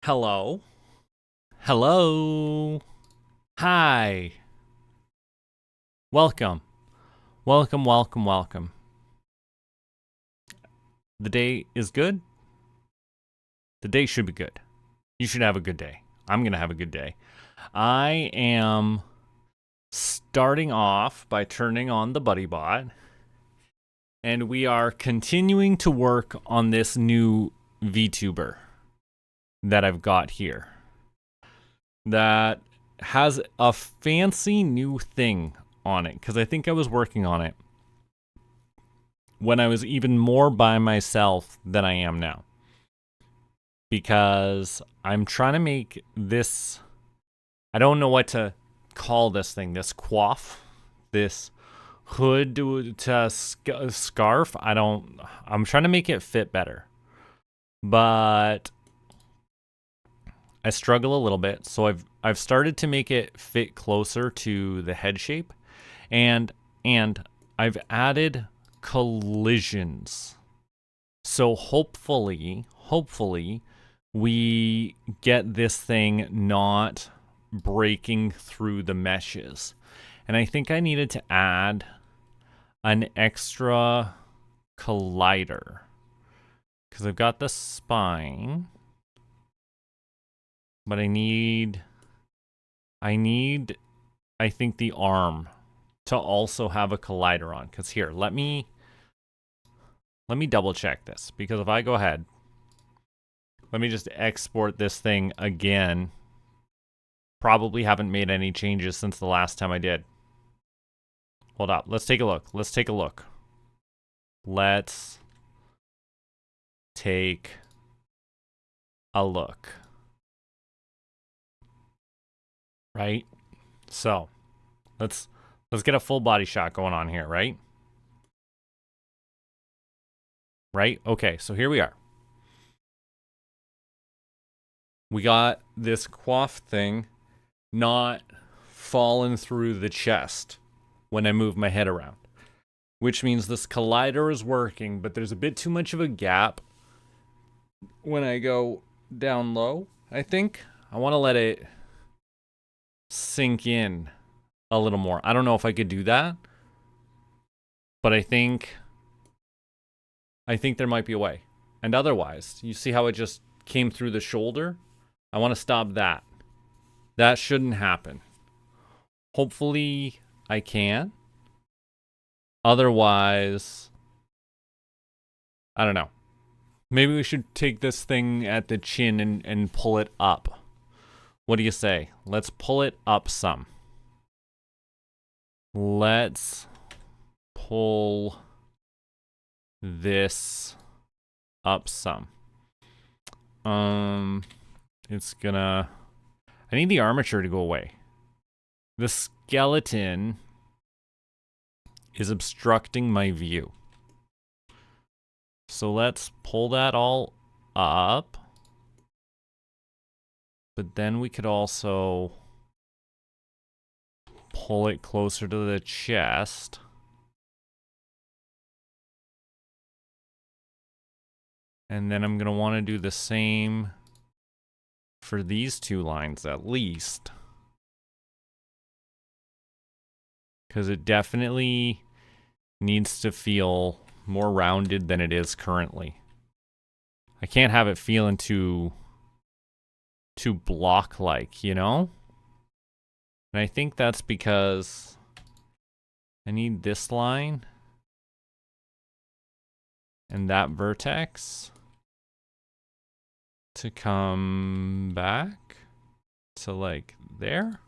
Hello. Hello. Hi. Welcome. Welcome, welcome, welcome. The day is good. The day should be good. You should have a good day. I'm going to have a good day. I am starting off by turning on the Buddy Bot, and we are continuing to work on this new Vtuber that I've got here that has a fancy new thing on it, because I think I was working on it when I was even more by myself than I am now. Because I'm trying to make this, I don't know what to call this thing, this coif, this hood to scarf. I'm trying to make it fit better. But I struggle a little bit, so I've started to make it fit closer to the head shape, and I've added collisions. So hopefully we get this thing not breaking through the meshes. And I think I needed to add an extra collider, because I've got the spine, but I think the arm to also have a collider on. Because here, let me double check this, because if I go ahead, let me just export this thing again. Probably haven't made any changes since the last time I did. Hold up, let's take a look. Let's take a look. Right? So, let's get a full body shot going on here, right? Right? Okay, so here we are. We got this coif thing not falling through the chest when I move my head around, which means this collider is working, but there's a bit too much of a gap when I go down low. I think I want to let it sink in a little more. I don't know if I could do that, but I think there might be a way. And otherwise, you see how it just came through the shoulder? I want to stop that. That shouldn't happen. Hopefully I can. Otherwise, I don't know. Maybe we should take this thing at the chin and pull it up. What do you say? Let's pull it up some. Let's pull this up some. It's gonna... I need the armature to go away. The skeleton is obstructing my view. So let's pull that all up. But then we could also pull it closer to the chest. And then I'm gonna want to do the same for these two lines at least. Because it definitely needs to feel more rounded than it is currently. I can't have it feeling too block-like, you know? And I think that's because I need this line and that vertex to come back to like there.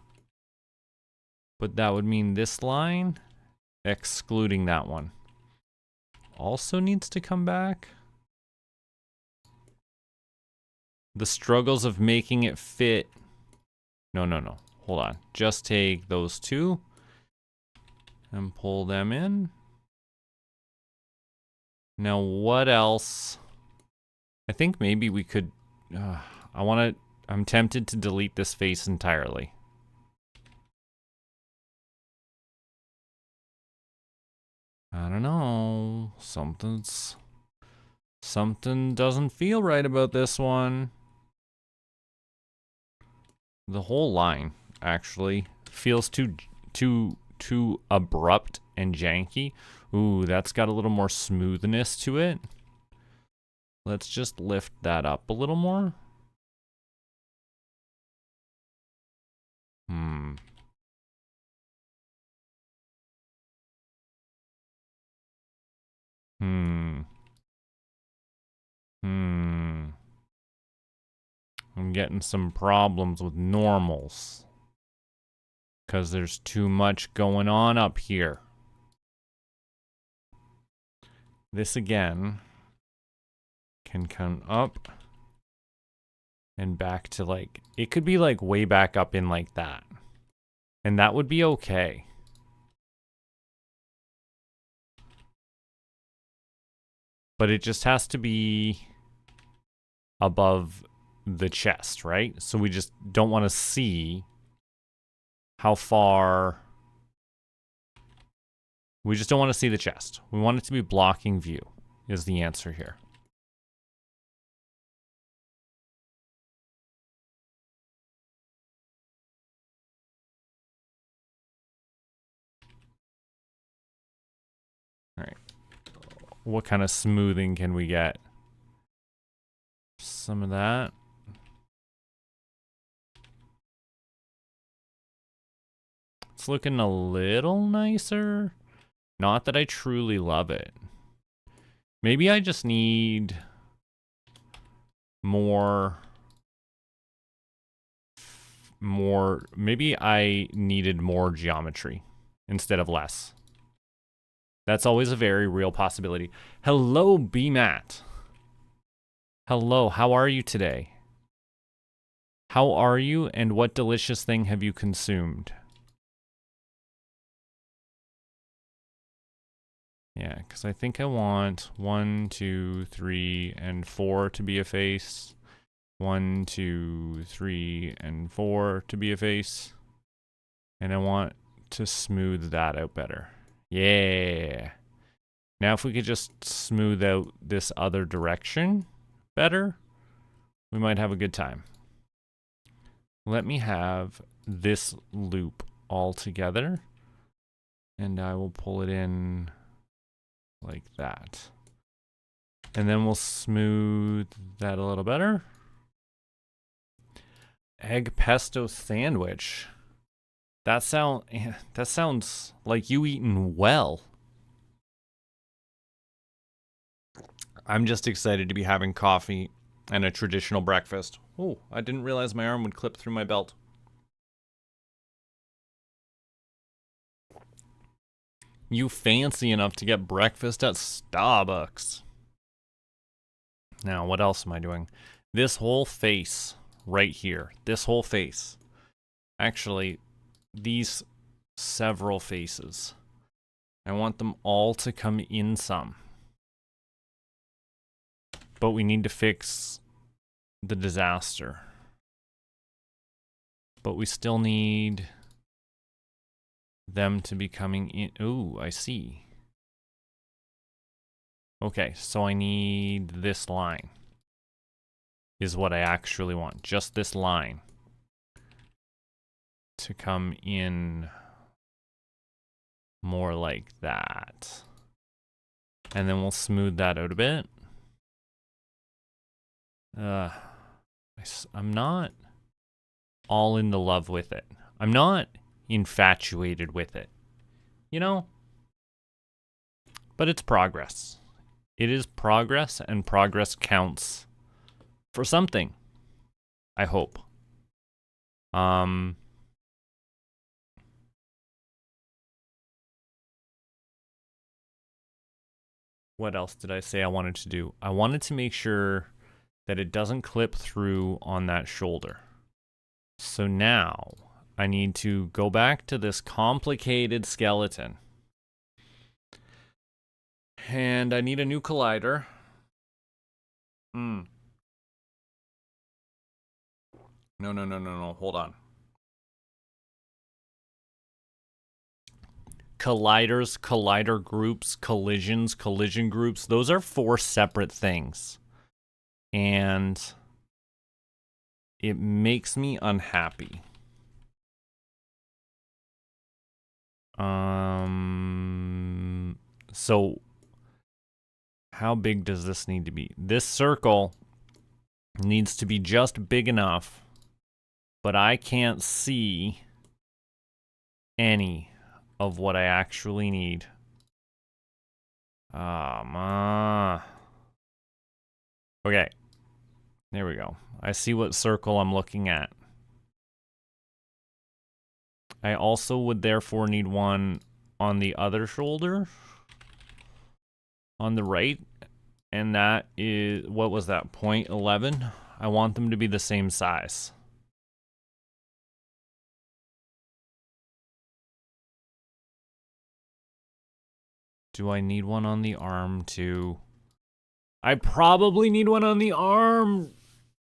But that would mean this line, excluding that one, also needs to come back. The struggles of making it fit. No. Hold on. Just take those two and pull them in. Now, what else? I think maybe we could... I'm tempted to delete this face entirely. I don't know. Something doesn't feel right about this one. The whole line actually feels too abrupt and janky. Ooh, that's got a little more smoothness to it. Let's just lift that up a little more. Hmm. I'm getting some problems with normals. Because there's too much going on up here. This again can come up and back to like, it could be like way back up in like that. And that would be okay. But it just has to be above the chest, right? So we just don't want to see how far. We just don't want to see the chest. We want it to be blocking view is the answer here. All right. What kind of smoothing can we get? Some of that. It's looking a little nicer. Not that I truly love it. Maybe I just need more, maybe I needed more geometry instead of less. That's always a very real possibility. Hello, BMAT. Hello, how are you today? How are you, and what delicious thing have you consumed? Yeah, because I think I want 1, 2, 3, and 4 to be a face. 1, 2, 3, and 4 to be a face. And I want to smooth that out better. Yeah. Now if we could just smooth out this other direction better, we might have a good time. Let me have this loop all together, and I will pull it in like that. And then we'll smooth that a little better. Egg pesto sandwich. That sounds like you eating well. I'm just excited to be having coffee and a traditional breakfast. Oh, I didn't realize my arm would clip through my belt. You fancy enough to get breakfast at Starbucks. Now, what else am I doing? This whole face right here. This whole face. Actually, these several faces. I want them all to come in some. But we need to fix the disaster. But we still need them to be coming in. Ooh, I see. Okay, so I need this line. Is what I actually want. Just this line. To come in more like that. And then we'll smooth that out a bit. I'm not all into love with it. I'm not infatuated with it. You know? But it's progress. It is progress, and progress counts for something. I hope. What else did I say I wanted to do? I wanted to make sure that it doesn't clip through on that shoulder. So now I need to go back to this complicated skeleton. And I need a new collider. No, hold on. Colliders, collider groups, collisions, collision groups, those are 4 separate things. And it makes me unhappy. So how big does this need to be? This circle needs to be just big enough, but I can't see any of what I actually need. Okay. There we go. I see what circle I'm looking at. I also would therefore need one on the other shoulder. On the right. And that is, what was that, 0.11? I want them to be the same size. Do I need one on the arm too? I probably need one on the arm.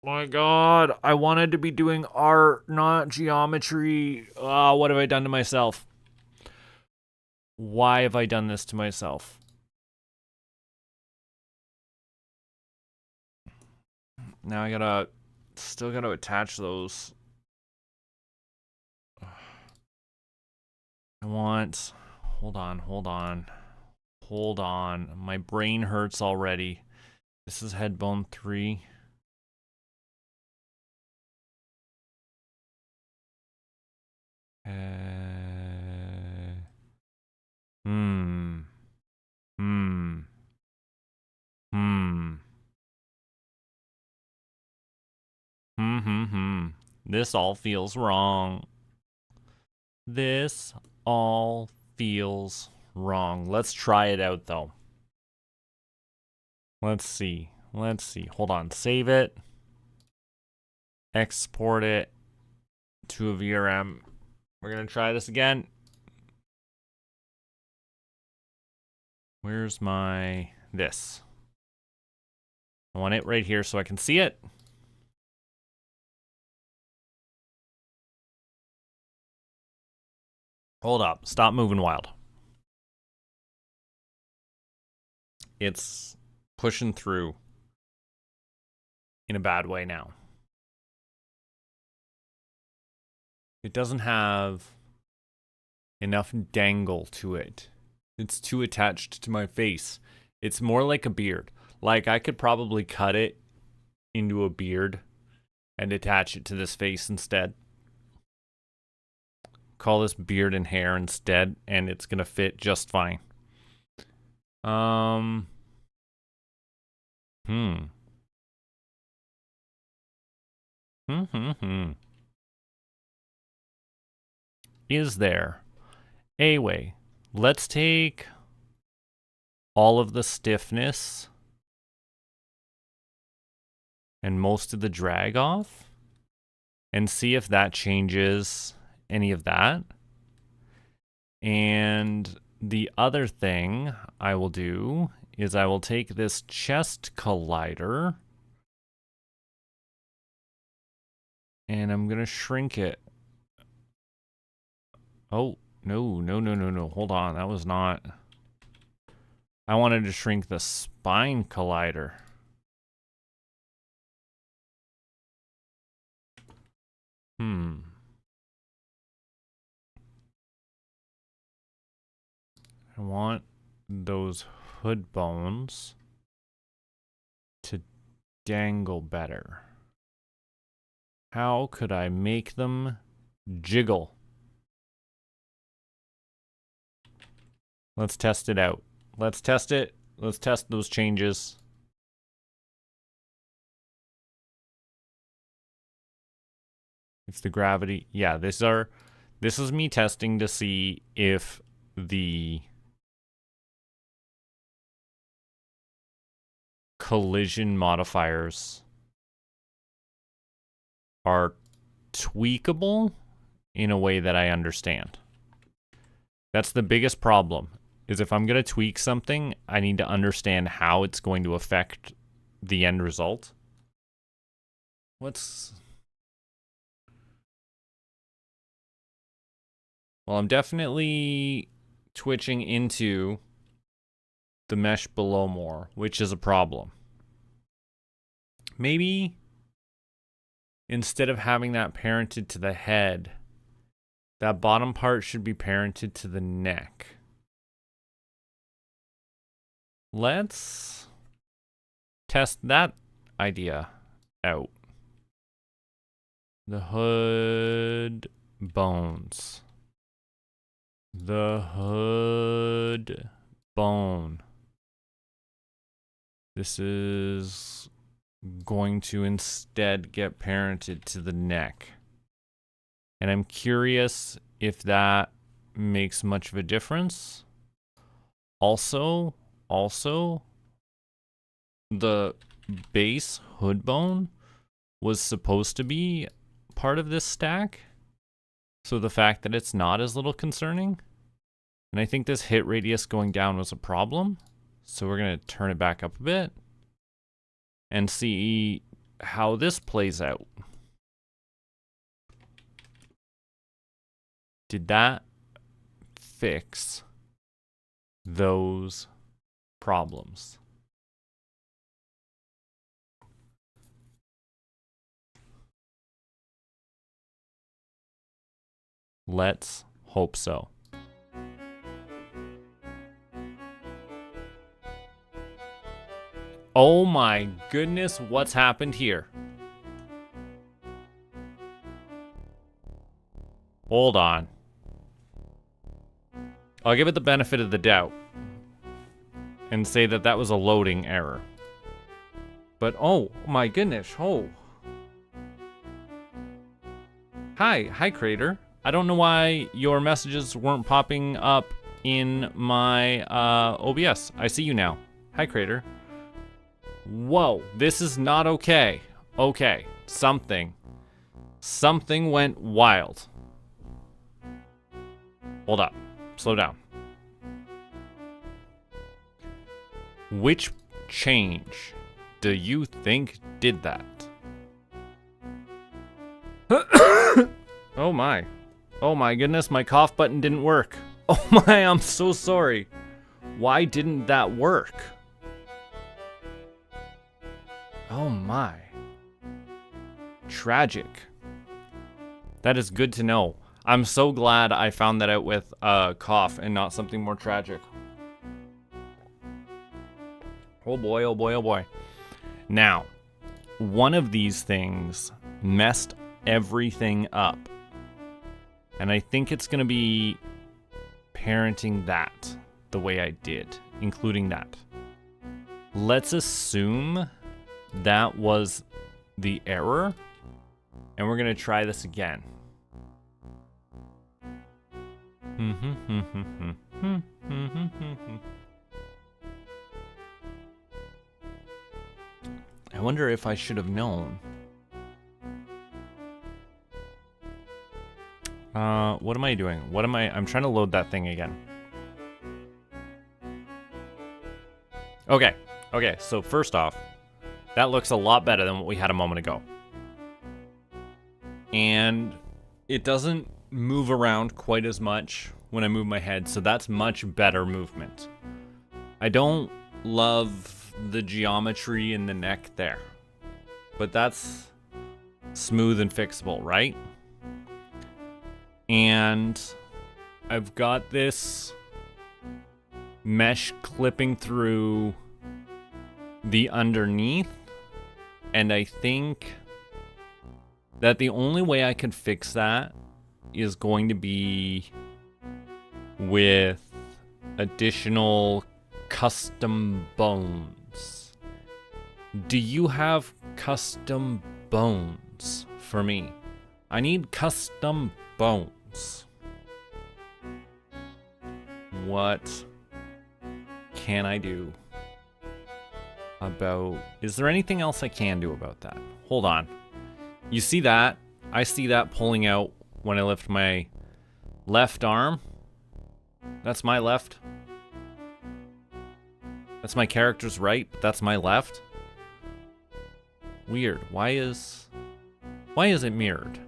My God, I wanted to be doing art, not geometry. What have I done to myself? Why have I done this to myself? Now I still gotta attach those. Hold on. My brain hurts already. This is head bone 3. This all feels wrong. This all feels wrong. Let's try it out though. Let's see. Hold on. Save it. Export it to a VRM. We're going to try this again. Where's this? I want it right here so I can see it. Hold up. Stop moving wild. It's pushing through in a bad way now. It doesn't have enough dangle to it. It's too attached to my face. It's more like a beard. Like, I could probably cut it into a beard and attach it to this face instead. Call this beard and hair instead, and it's gonna fit just fine. Is there a way? Let's take all of the stiffness and most of the drag off and see if that changes any of that. And the other thing I will do is I will take this chest collider and I'm going to shrink it. Oh, no. Hold on. That was not... I wanted to shrink the spine collider. I want those hood bones to dangle better. How could I make them jiggle? Let's test it out. Let's test it. Let's test those changes. It's the gravity. Yeah, this is me testing to see if the collision modifiers are tweakable in a way that I understand. That's the biggest problem, is if I'm going to tweak something, I need to understand how it's going to affect the end result. Well, I'm definitely twitching into the mesh below more, which is a problem. Maybe instead of having that parented to the head, that bottom part should be parented to the neck. Let's test that idea out. The hood bones. The hood bone. This is going to instead get parented to the neck. And I'm curious if that makes much of a difference. Also, the base hood bone was supposed to be part of this stack. So the fact that it's not is a little concerning. And I think this hit radius going down was a problem. So we're going to turn it back up a bit and see how this plays out. Did that fix those problems? Let's hope so. Oh my goodness, what's happened here? Hold on. I'll give it the benefit of the doubt and say that that was a loading error. But oh my goodness, oh. Hi Crater. I don't know why your messages weren't popping up in my OBS. I see you now. Hi Crater. Whoa, this is not okay. Okay, something went wild. Hold up, slow down. Which change do you think did that? Oh my goodness, my cough button didn't work. Oh my, I'm so sorry. Why didn't that work? Oh my. Tragic. That is good to know. I'm so glad I found that out with a cough and not something more tragic. Oh boy, oh boy, oh boy. Now, one of these things messed everything up. And I think it's going to be parenting that the way I did, including that. Let's assume that was the error, and we're going to try this again. I wonder if I should have known. What am I doing? I'm trying to load that thing again. Okay, so first off, that looks a lot better than what we had a moment ago. And it doesn't move around quite as much when I move my head, so that's much better movement. I don't love the geometry in the neck there, but that's smooth and fixable, right? And I've got this mesh clipping through the underneath, and I think that the only way I could fix that is going to be with additional custom bones. Do you have custom bones for me? I need custom bones. What can I do about... Is there anything else I can do about that? Hold on. You see that? I see that pulling out when I lift my left arm. That's my left. That's my character's right, but that's my left. Weird. Why is it mirrored?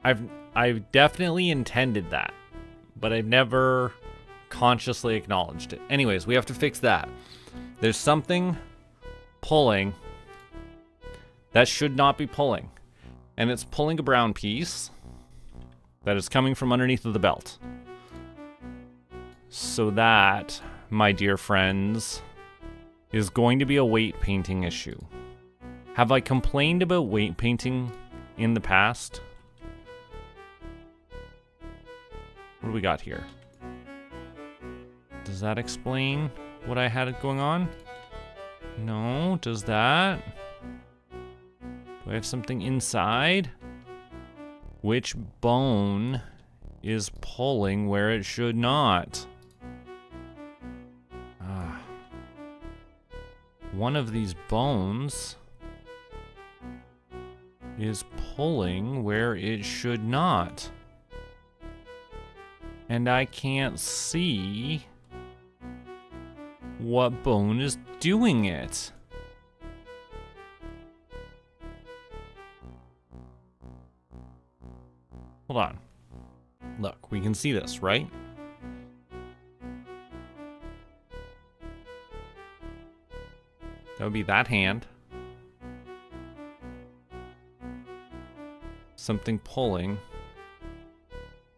I've definitely intended that, but I've never consciously acknowledged it. Anyways, we have to fix that. There's something pulling that should not be pulling. And it's pulling a brown piece that is coming from underneath of the belt. So that, my dear friends, is going to be a weight painting issue. Have I complained about weight painting in the past? What do we got here? Does that explain what I had going on? No, does that? Do I have something inside? Which bone is pulling where it should not? One of these bones is pulling where it should not. And I can't see what bone is doing it. Hold on. Look, we can see this, right? That would be that hand. Something pulling.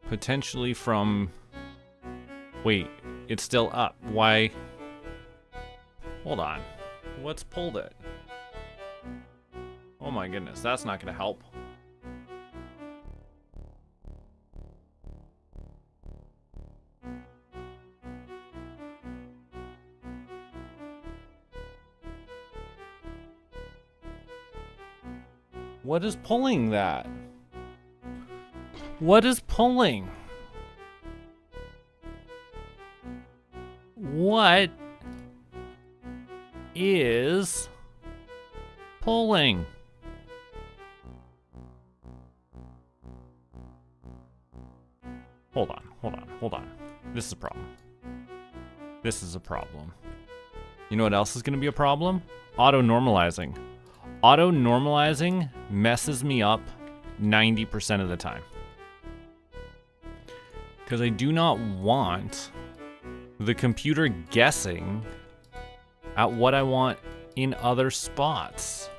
Potentially from... Wait, it's still up. Why? Hold on. What's pulled it? Oh my goodness, that's not going to help. What is pulling that? What is pulling? What is pulling? Hold on. This is a problem. This is a problem. You know what else is going to be a problem? Auto-normalizing. Auto-normalizing messes me up 90% of the time. Because I do not want the computer guessing at what I want in other spots.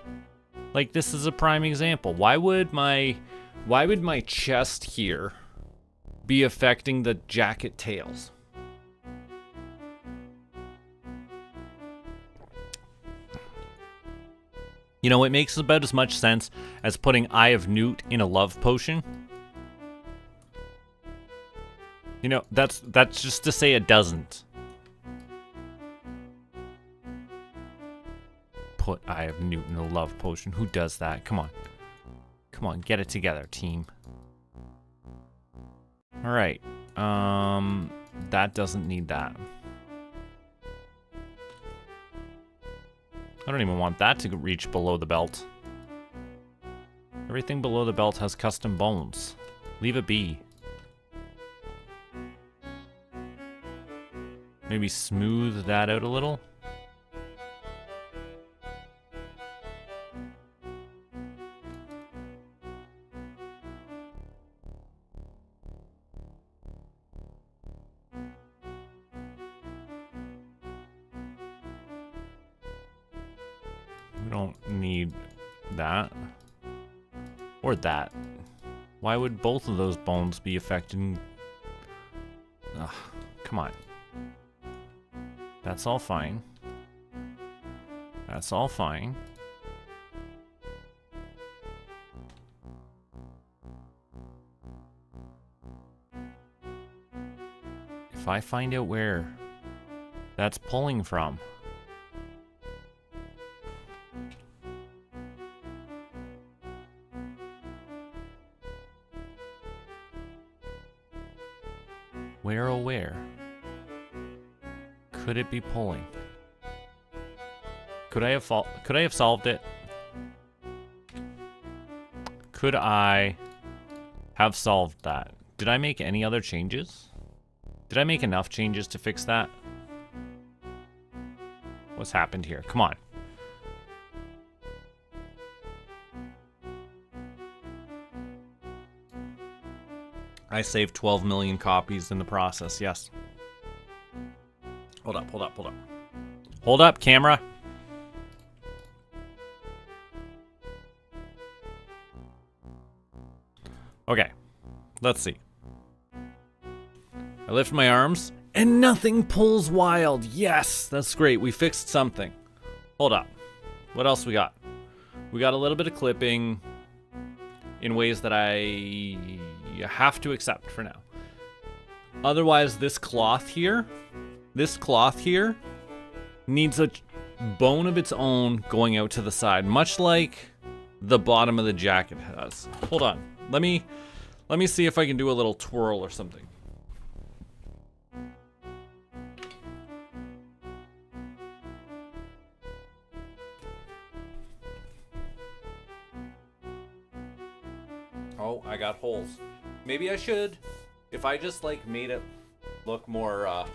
Like, this is a prime example. Why would my chest here be affecting the jacket tails? You know, it makes about as much sense as putting Eye of Newt in a love potion. You know, that's just to say it doesn't. Put Eye of Newt in a love potion. Who does that? Come on. Come on, get it together, team. Alright. That doesn't need that. I don't even want that to reach below the belt. Everything below the belt has custom bones. Leave it be. Maybe smooth that out a little. We don't need that. Or that. Why would both of those bones be affecting... Ugh, come on. That's all fine. That's all fine. If I find out where that's pulling from. Where, oh where? Could it be pulling? Could I have solved it? Could I have solved that? Did I make any other changes? Did I make enough changes to fix that? What's happened here? Come on. I saved 12 million copies in the process, yes. Hold up. Hold up, camera. Okay, let's see. I lift my arms, and nothing pulls wild. Yes, that's great. We fixed something. Hold up. What else we got? We got a little bit of clipping in ways that I have to accept for now. Otherwise, this cloth here needs a bone of its own going out to the side, much like the bottom of the jacket has. Hold on. Let me see if I can do a little twirl or something. Oh, I got holes. Maybe I should, if I just like made it look more,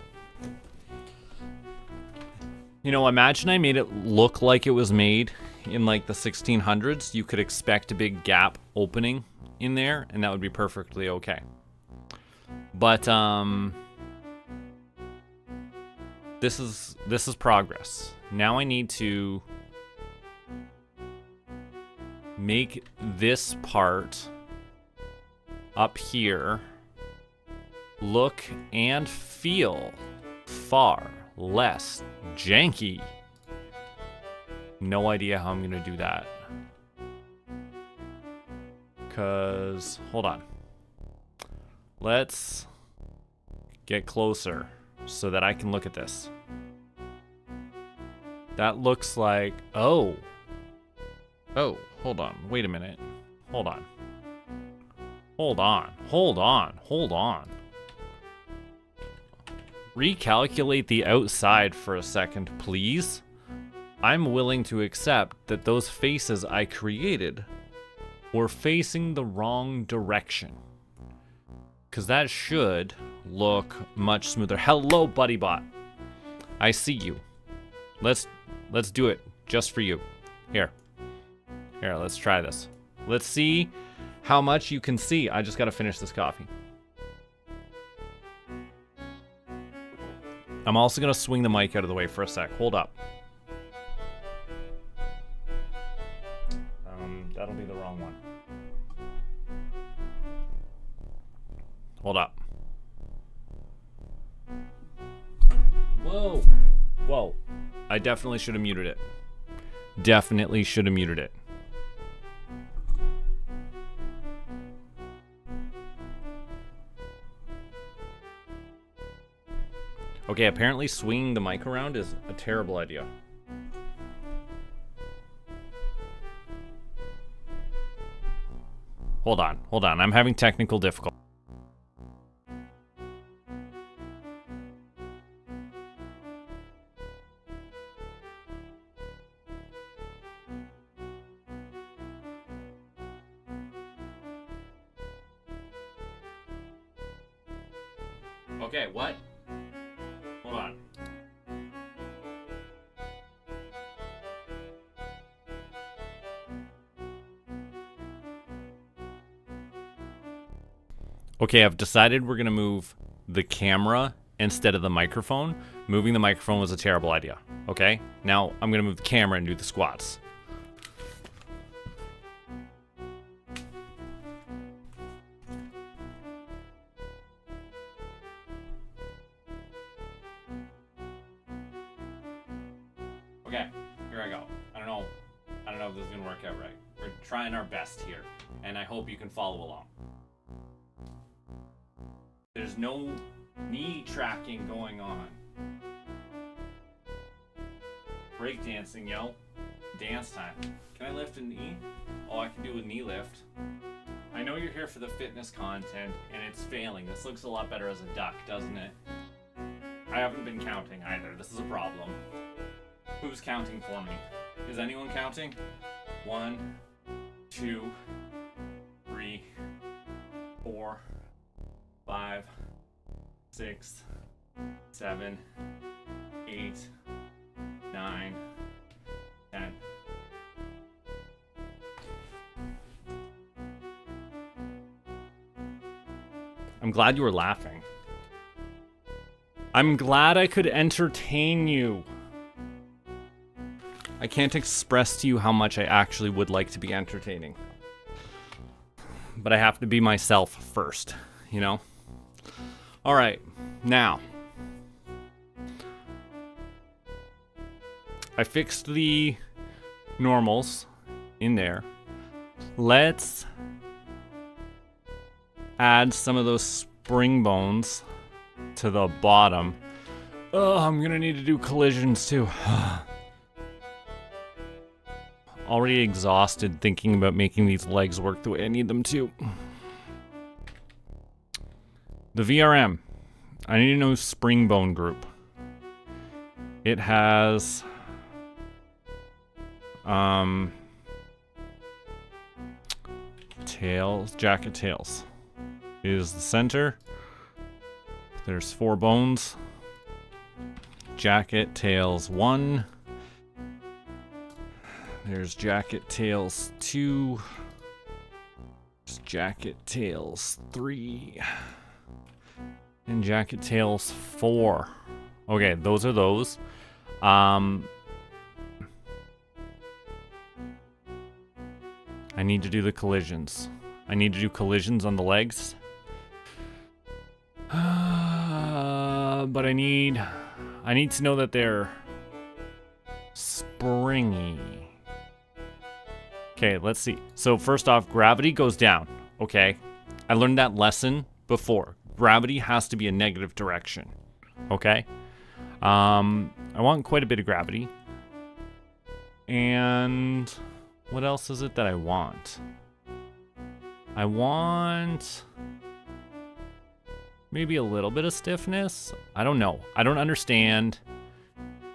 you know, imagine I made it look like it was made in like the 1600s. You could expect a big gap opening in there, and that would be perfectly okay. But this is progress. Now I need to make this part up here look and feel far less janky. No idea how I'm gonna do that. Cause, hold on. Let's get closer so that I can look at this. That looks like, oh, hold on, wait a minute. Hold on. Recalculate the outside for a second, please. I'm willing to accept that those faces I created were facing the wrong direction. Because that should look much smoother. Hello, BuddyBot. I see you. Let's do it just for you. Here, let's try this. Let's see how much you can see. I just gotta finish this coffee. I'm also gonna swing the mic out of the way for a sec. Hold up. That'll be the wrong one. Hold up. Whoa. I definitely should have muted it. Okay, apparently swinging the mic around is a terrible idea. Hold on. I'm having technical difficulty. Okay, what? Hold on. Okay, I've decided we're gonna move the camera instead of the microphone. Moving the microphone was a terrible idea. Okay, now I'm gonna move the camera and do the squats. Okay, here I go. I don't know if this is gonna work out right. We're trying our best here, and I hope you can follow along. There's no knee tracking going on. Breakdancing, yo. Dance time. Can I lift a knee? Oh, I can do a knee lift. I know you're here for the fitness content, and it's failing. This looks a lot better as a duck, doesn't it? I haven't been counting either. This is a problem. Who's counting for me? Is anyone counting? 1, 2, 3, 4, 5, 6, 7, 8, 9, 10. I'm glad you were laughing. I'm glad I could entertain you. I can't express to you how much I actually would like to be entertaining. but I have to be myself first, you know? All right, now. I fixed the normals in there. Let's add some of those spring bones to the bottom. Oh, I'm gonna need to do collisions too. Already exhausted thinking about making these legs work the way I need them to. The VRM. I need a new spring bone group. It has tails, jacket tails is the center. There's 4 bones. Jacket tails 1. There's jacket tails 2. There's jacket tails 3. And jacket tails 4. Okay, those are those. I need to do the collisions. I need to do collisions on the legs. But I need to know that they're springy. Okay, let's see. So first off, gravity goes down. Okay, I learned that lesson before. Gravity has to be a negative direction. Okay, I want quite a bit of gravity. And what else is it that I want? I want maybe a little bit of stiffness. I don't know. I don't understand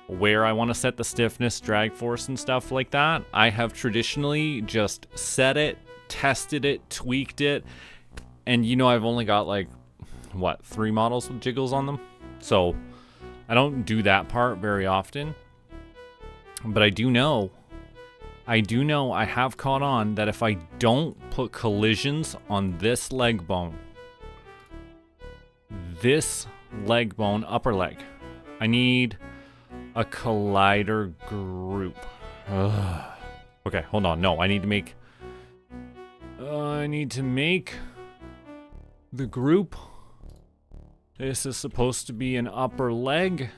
where I want to set the stiffness, drag force, and stuff like that. I have traditionally just set it, tested it, tweaked it, and you know I've only got like, what, 3 models with jiggles on them? So I don't do that part very often. But I do know I have caught on that if I don't put collisions on this leg bone, upper leg, I need a collider group. Ugh. Okay, hold on. No, I need to make the group. This is supposed to be an upper leg.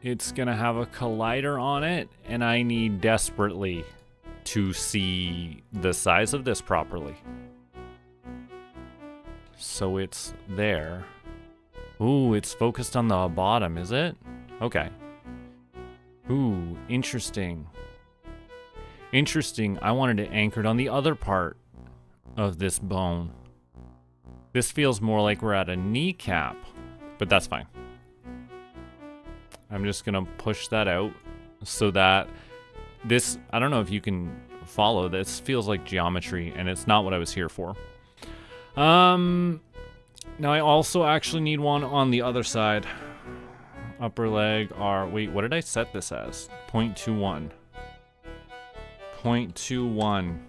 It's gonna have a collider on it, and I need desperately to see the size of this properly. So it's there. Ooh, it's focused on the bottom, is it? Okay. Ooh, interesting. Interesting. I wanted it anchored on the other part of this bone. This feels more like we're at a kneecap, but that's fine. I'm just gonna push that out so that this, I don't know if you can follow, this feels like geometry and it's not what I was here for. Now I also actually need one on the other side. Upper leg are, wait, what did I set this as? 0.21. 0.21.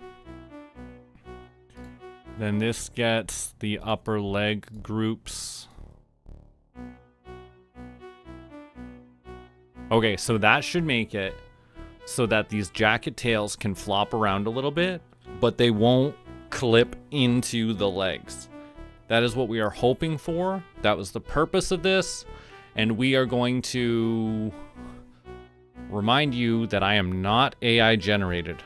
Then this gets the upper leg groups. Okay, so that should make it so that these jacket tails can flop around a little bit, but they won't clip into the legs. That is what we are hoping for. That was the purpose of this. And we are going to remind you that I am not AI generated.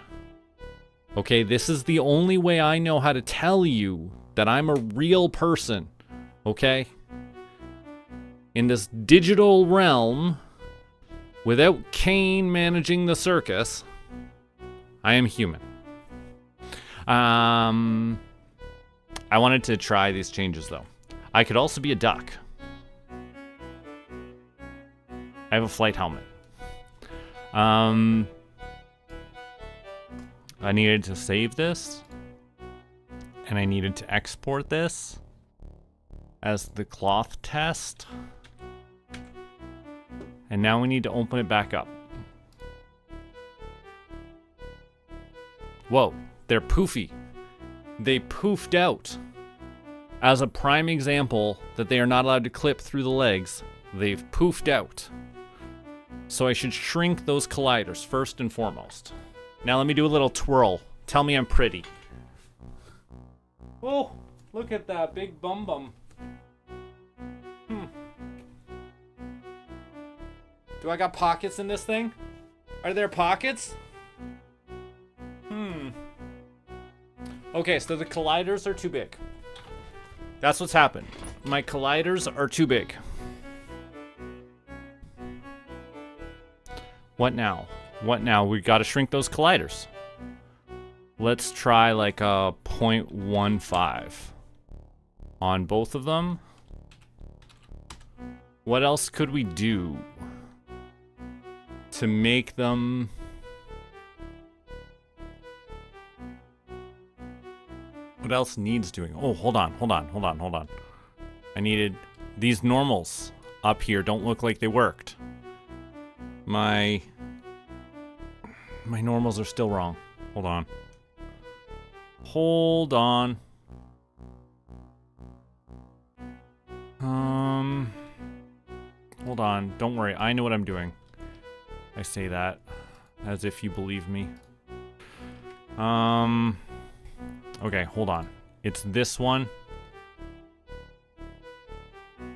Okay, this is the only way I know how to tell you that I'm a real person. Okay? In this digital realm, without Kane managing the circus, I am human. I wanted to try these changes though. I could also be a duck. I have a flight helmet. I needed to save this, and I needed to export this as the cloth test. And now we need to open it back up. Whoa, they're poofy. They poofed out. As a prime example that they are not allowed to clip through the legs, they've poofed out. So I should shrink those colliders first and foremost. Now let me do a little twirl. Tell me I'm pretty. Oh, look at that big bum bum. Do I got pockets in this thing? Are there pockets? Okay, so the colliders are too big. That's what's happened. My colliders are too big. What now? What now? We gotta shrink those colliders. Let's try like a 0.15 on both of them. What else could we do to make them... What else needs doing? Oh, hold on. I needed these normals up here. Don't look like they worked. My normals are still wrong. Hold on. Hold on. Hold on. Don't worry. I know what I'm doing. I say that as if you believe me. Okay, hold on. It's this one.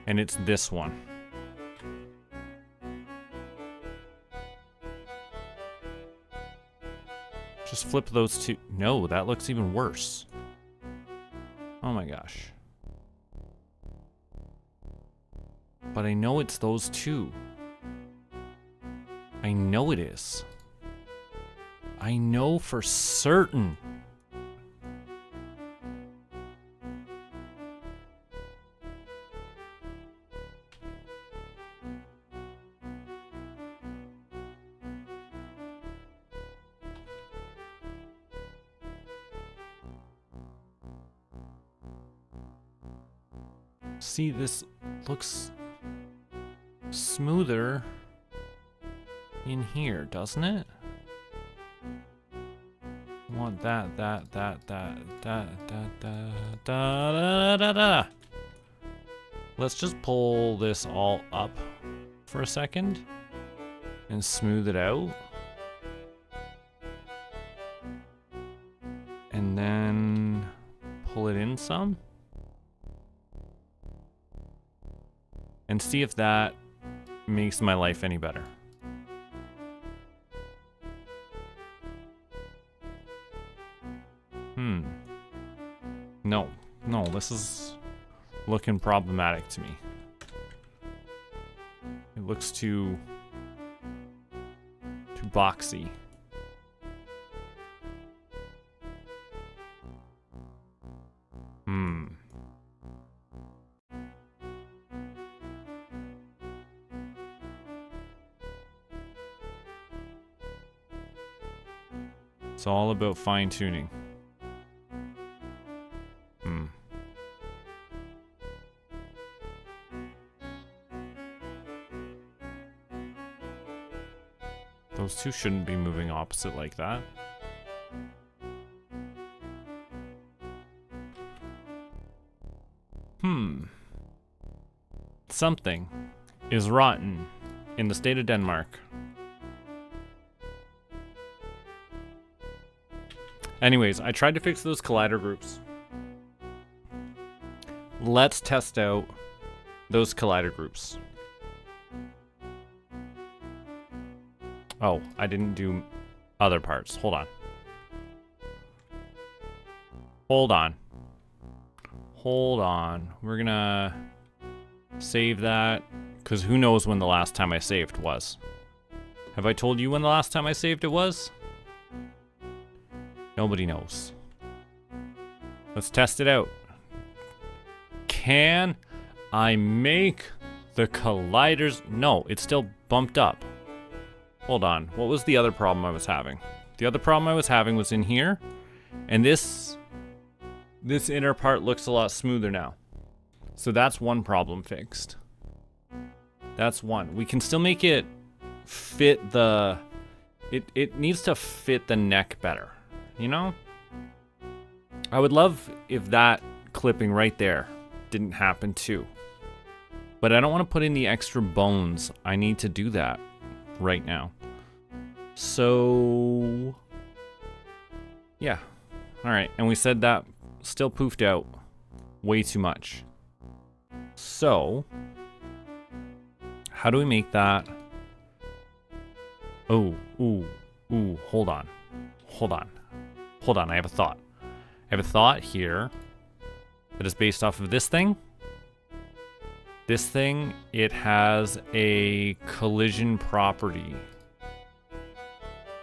And it's this one. Just flip those two. No, that looks even worse. Oh my gosh. But I know it's those two. I know it is. I know for certain. See, this looks smoother in here, doesn't it? I want that. Let's just pull this all up for a second and smooth it out. And then pull it in some. And see if that makes my life any better. No, this is looking problematic to me. It looks too boxy. It's all about fine-tuning. Those two shouldn't be moving opposite like that. Something is rotten in the state of Denmark. Anyways, I tried to fix those collider groups. Let's test out those collider groups. Oh, I didn't do other parts. Hold on. Hold on. We're gonna save that, because who knows when the last time I saved was. Have I told you when the last time I saved it was? Nobody knows. Let's test it out. Can I make the colliders? No, it's still bumped up. Hold on. What was the other problem I was having? The other problem I was having was in here. And this inner part looks a lot smoother now. So that's one problem fixed. That's one. We can still make it fit the... It needs to fit the neck better. You know? I would love if that clipping right there didn't happen too. But I don't want to put in the extra bones. I need to do that right now. So... yeah. Alright, and we said that still poofed out way too much. So, how do we make that? Oh, ooh, hold on. I have a thought. I have a thought here that is based off of this thing. This thing, it has a collision property.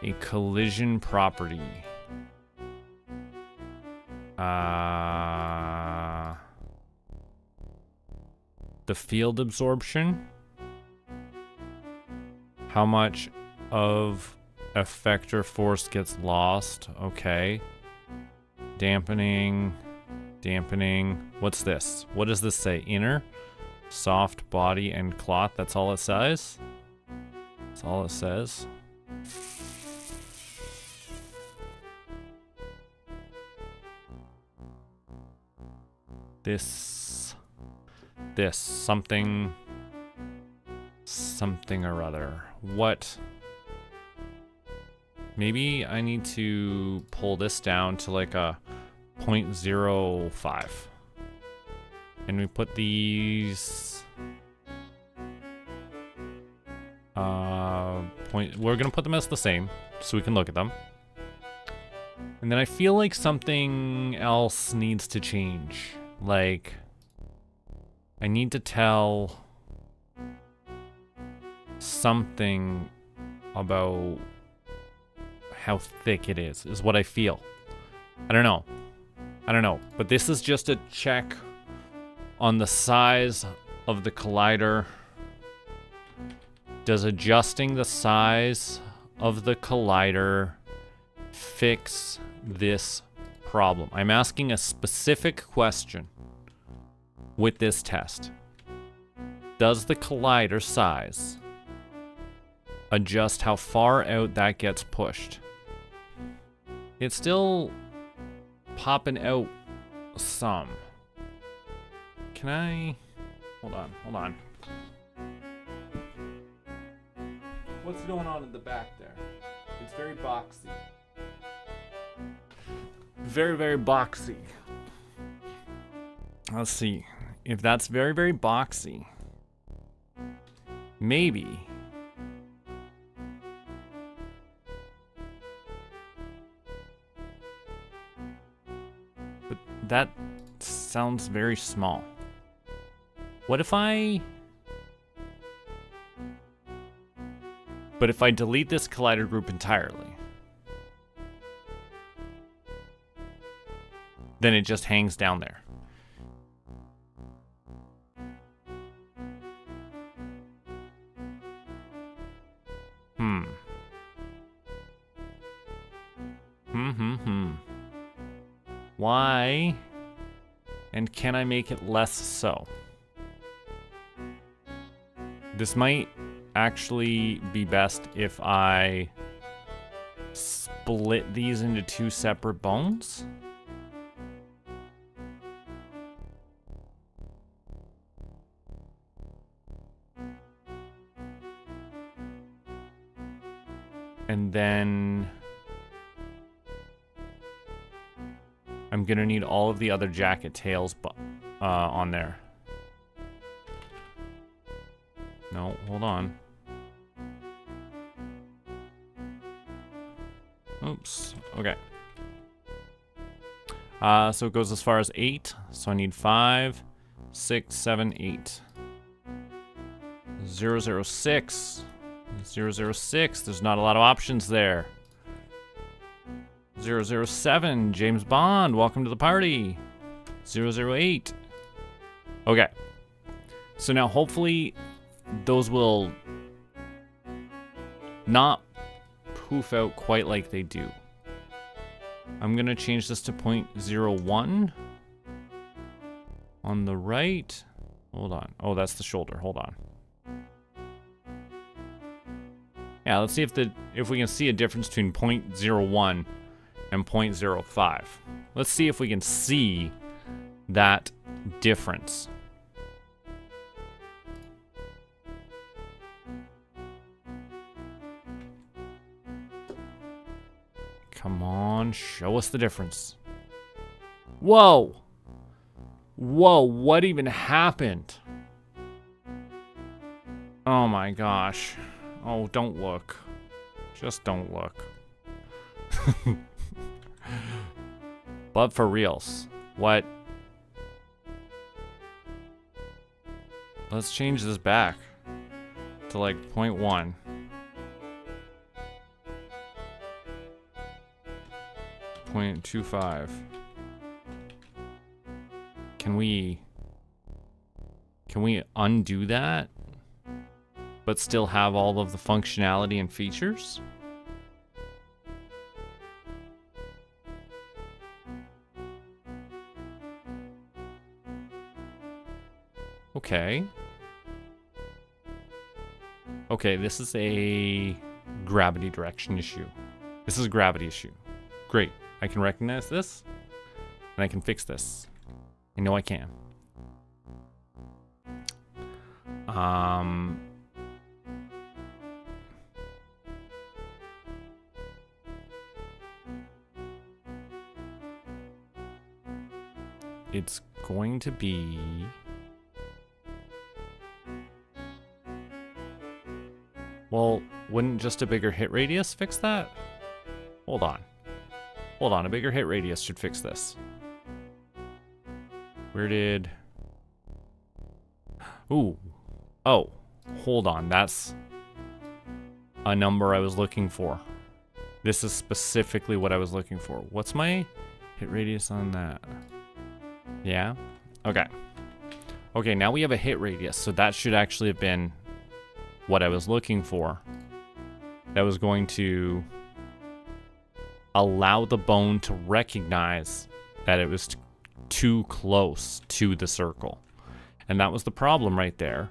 A collision property. The field absorption. How much of effector force gets lost? Okay. Dampening. What's this? What does this say? Inner, soft body, and cloth. That's all it says? That's all it says. This something or other. What? Maybe I need to pull this down to like a 0.05. And we put these we're gonna put them as the same so we can look at them. And then I feel like something else needs to change. Like, I need to tell something about how thick it is what I feel. I don't know. But this is just a check on the size of the collider. Does adjusting the size of the collider fix this problem? I'm asking a specific question with this test. Does the collider size adjust how far out that gets pushed? It's still popping out some. Can I... Hold on. What's going on in the back there? It's very boxy. Very, very boxy. Let's see. If that's very, very boxy, maybe... But that sounds very small. What if I... But if I delete this collider group entirely, then it just hangs down there. Why? And can I make it less so? This might actually be best if I split these into two separate bones. And then I'm gonna need all of the other jacket tails on there. No, hold on. Oops, okay. So it goes as far as 8. So I need 5, 6, 7, 8. 006. 006, there's not a lot of options there. 007, James Bond, welcome to the party. 008. Okay. So now hopefully those will not poof out quite like they do. I'm gonna change this to 0.01 on the right. Hold on. Oh, that's the shoulder. Hold on. Yeah, let's see if we can see a difference between 0.01 and 0.05. Let's see if we can see that difference. Come on, show us the difference. Whoa. Whoa, what even happened? Oh my gosh. Oh, don't look. Just don't look. But for reals, what? Let's change this back to like 0.1. 0.25. Can we undo that, but still have all of the functionality and features? Okay. Okay, this is a gravity direction issue. This is a gravity issue. Great. I can recognize this, and I can fix this. I know I can. It's going to be... Well, wouldn't just a bigger hit radius fix that? Hold on. Hold on, a bigger hit radius should fix this. Where did... Ooh. Oh, hold on, that's a number I was looking for. This is specifically what I was looking for. What's my hit radius on that? Yeah? Okay. Okay, now we have a hit radius, so that should actually have been what I was looking for. That was going to allow the bone to recognize that it was too close to the circle. And that was the problem right there,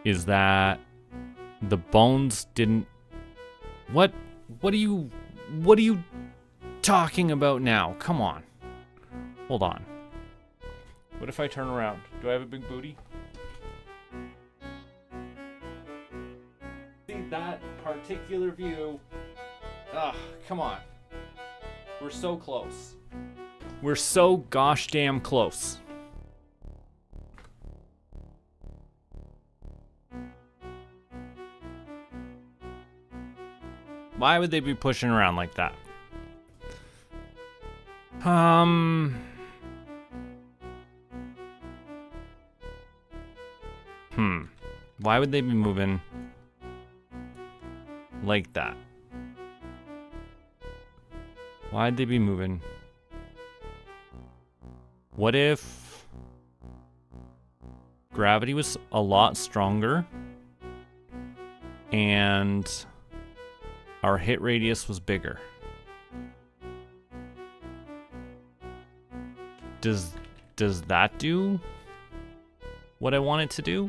is that the bones didn't... What are you talking about now? Come on. Hold on. What if I turn around? Do I have a big booty? See that particular view? Ugh, come on. We're so close. We're so gosh damn close. Why would they be pushing around like that? Why would they be moving like that? Why'd they be moving? What if gravity was a lot stronger and our hit radius was bigger? Does that do what I want it to do?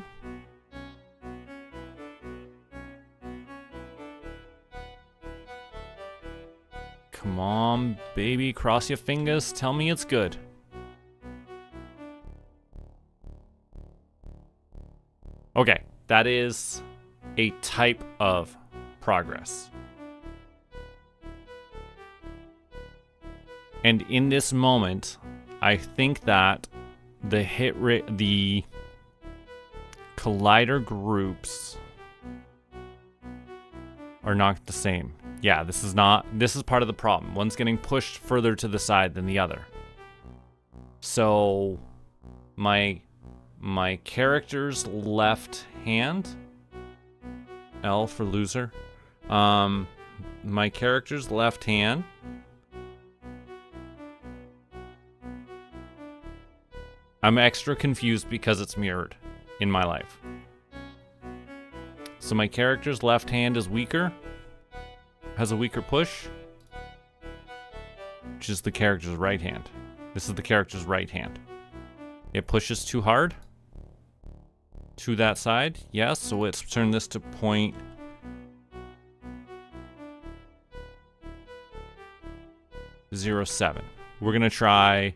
Come on, baby, cross your fingers, tell me it's good. Okay, that is a type of progress. And in this moment, I think that the the collider groups are not the same. Yeah, this is part of the problem. One's getting pushed further to the side than the other. So my character's left hand, L for loser. My character's left hand I'm extra confused because it's mirrored in my life. So my character's left hand is weaker, has a weaker push, which is the character's right hand. This is the character's right hand. It pushes too hard to that side. Yes, so let's turn this to 0.07. We're gonna try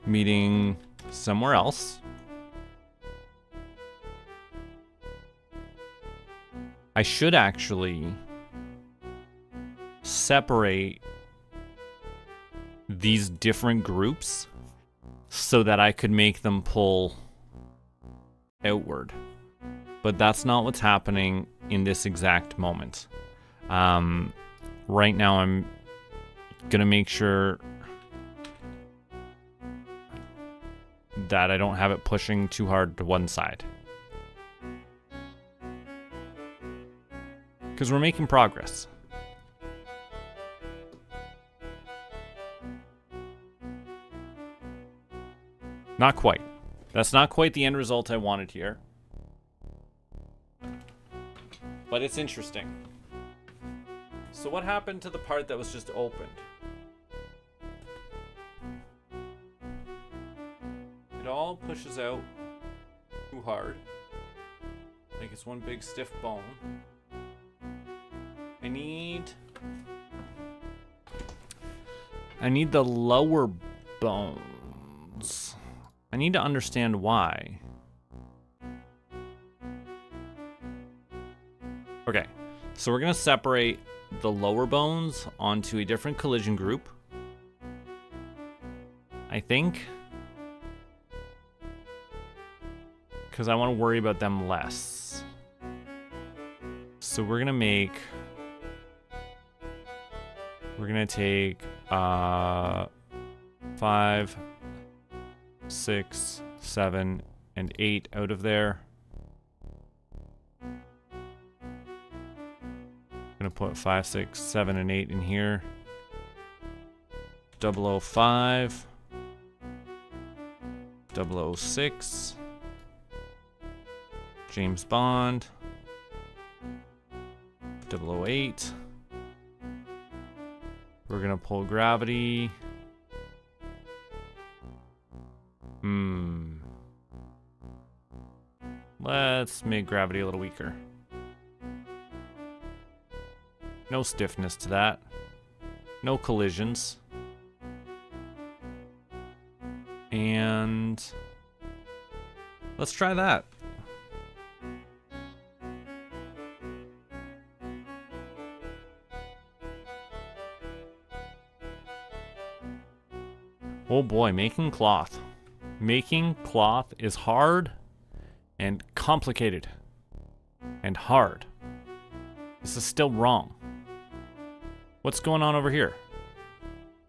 meeting somewhere else. I should actually separate these different groups so that I could make them pull outward. But that's not what's happening in this exact moment. Right now I'm gonna make sure that I don't have it pushing too hard to one side. Because we're making progress. Not quite. That's not quite the end result I wanted here. But it's interesting. So what happened to the part that was just opened? It all pushes out too hard. Like it's one big stiff bone. I need the lower bones. I need to understand why. Okay, so we're gonna separate the lower bones onto a different collision group. I think. Because I want to worry about them less. So we're gonna take 5, 6, 7, and 8 out of there. I'm gonna put 5, 6, 7, and 8 in here. 005, 006, James Bond, 008. We're gonna pull gravity. Let's make gravity a little weaker. No stiffness to that. No collisions. And let's try that. Oh boy, making cloth. Making cloth is hard and complicated and hard. This is still wrong. What's going on over here?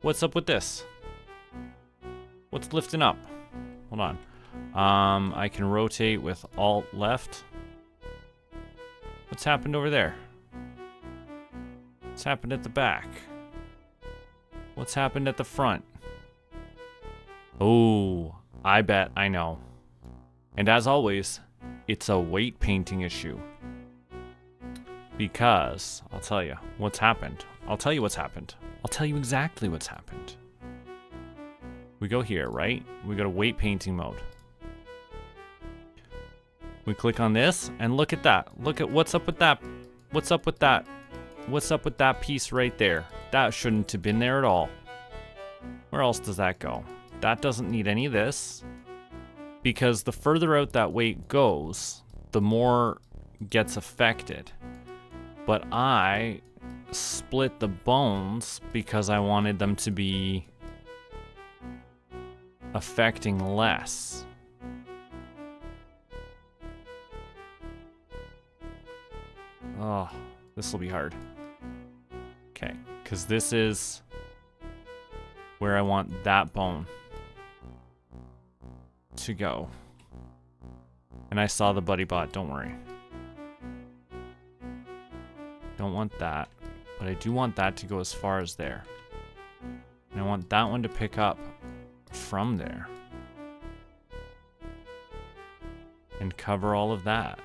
What's up with this? What's lifting up? Hold on. I can rotate with Alt left. What's happened over there? What's happened at the back? What's happened at the front? Oh, I bet I know. And as always, it's a weight painting issue. Because, I'll tell you what's happened. I'll tell you what's happened. I'll tell you exactly what's happened. We go here, right? We go to weight painting mode. We click on this, and look at that. Look at what's up with that. What's up with that? What's up with that piece right there? That shouldn't have been there at all. Where else does that go? That doesn't need any of this. Because the further out that weight goes, the more gets affected. But I split the bones because I wanted them to be affecting less. Oh, this will be hard. Okay, because this is where I want that bone to go. And I saw the buddy bot, don't worry. Don't want that, but I do want that to go as far as there. And I want that one to pick up from there. And cover all of that.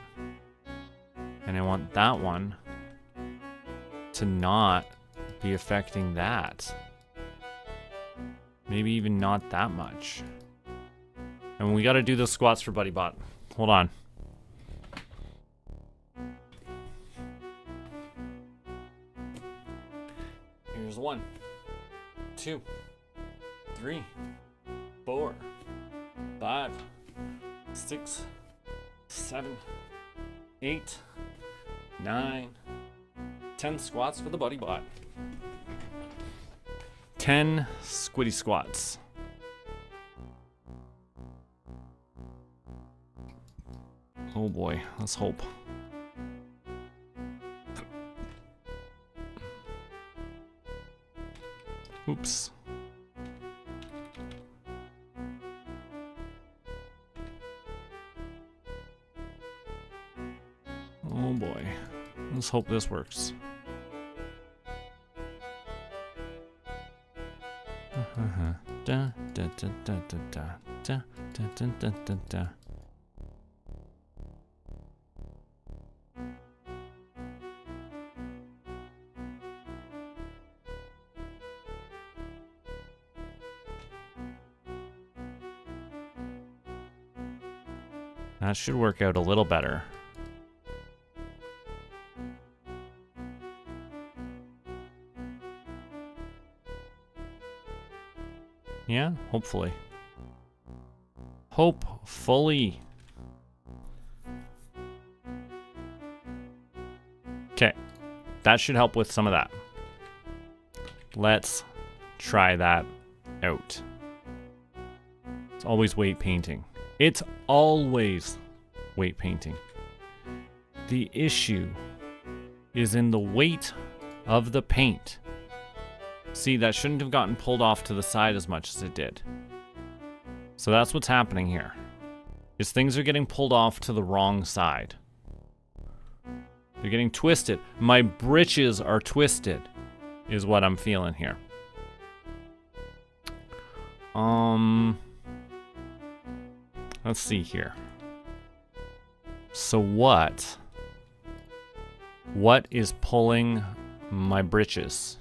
And I want that one to not be affecting that. Maybe even not that much. And we gotta do the squats for Buddy Bot. Hold on. Here's 1, 2, 3, 4, 5, 6, 7, 8, 9, 10 squats for the Buddy Bot. 10 squiddy squats. Oh boy, let's hope. Oops. Oh boy. Let's hope this works. Da, da, da, da, da, da, da, da, da, da, da. That should work out a little better. Yeah, hopefully. Hopefully. Okay, that should help with some of that. Let's try that out. It's always weight painting. It's always weight painting. The issue is in the weight of the paint. See, that shouldn't have gotten pulled off to the side as much as it did. So that's what's happening here. Is things are getting pulled off to the wrong side. They're getting twisted. My britches are twisted, is what I'm feeling here. Let's see here. So what is pulling my britches?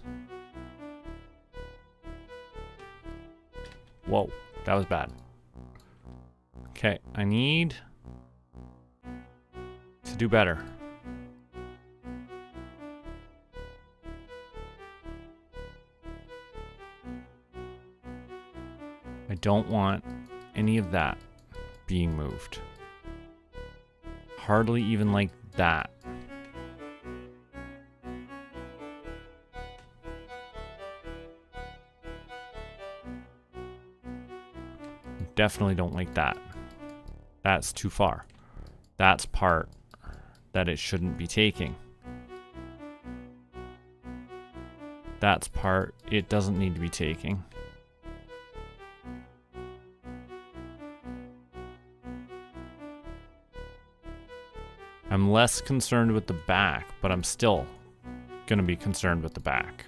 Whoa, that was bad. Okay, I need to do better. I don't want any of that being moved. Hardly even like that. Definitely don't like that. That's too far. That's part that it shouldn't be taking. That's part it doesn't need to be taking. I'm less concerned with the back, but I'm still gonna be concerned with the back.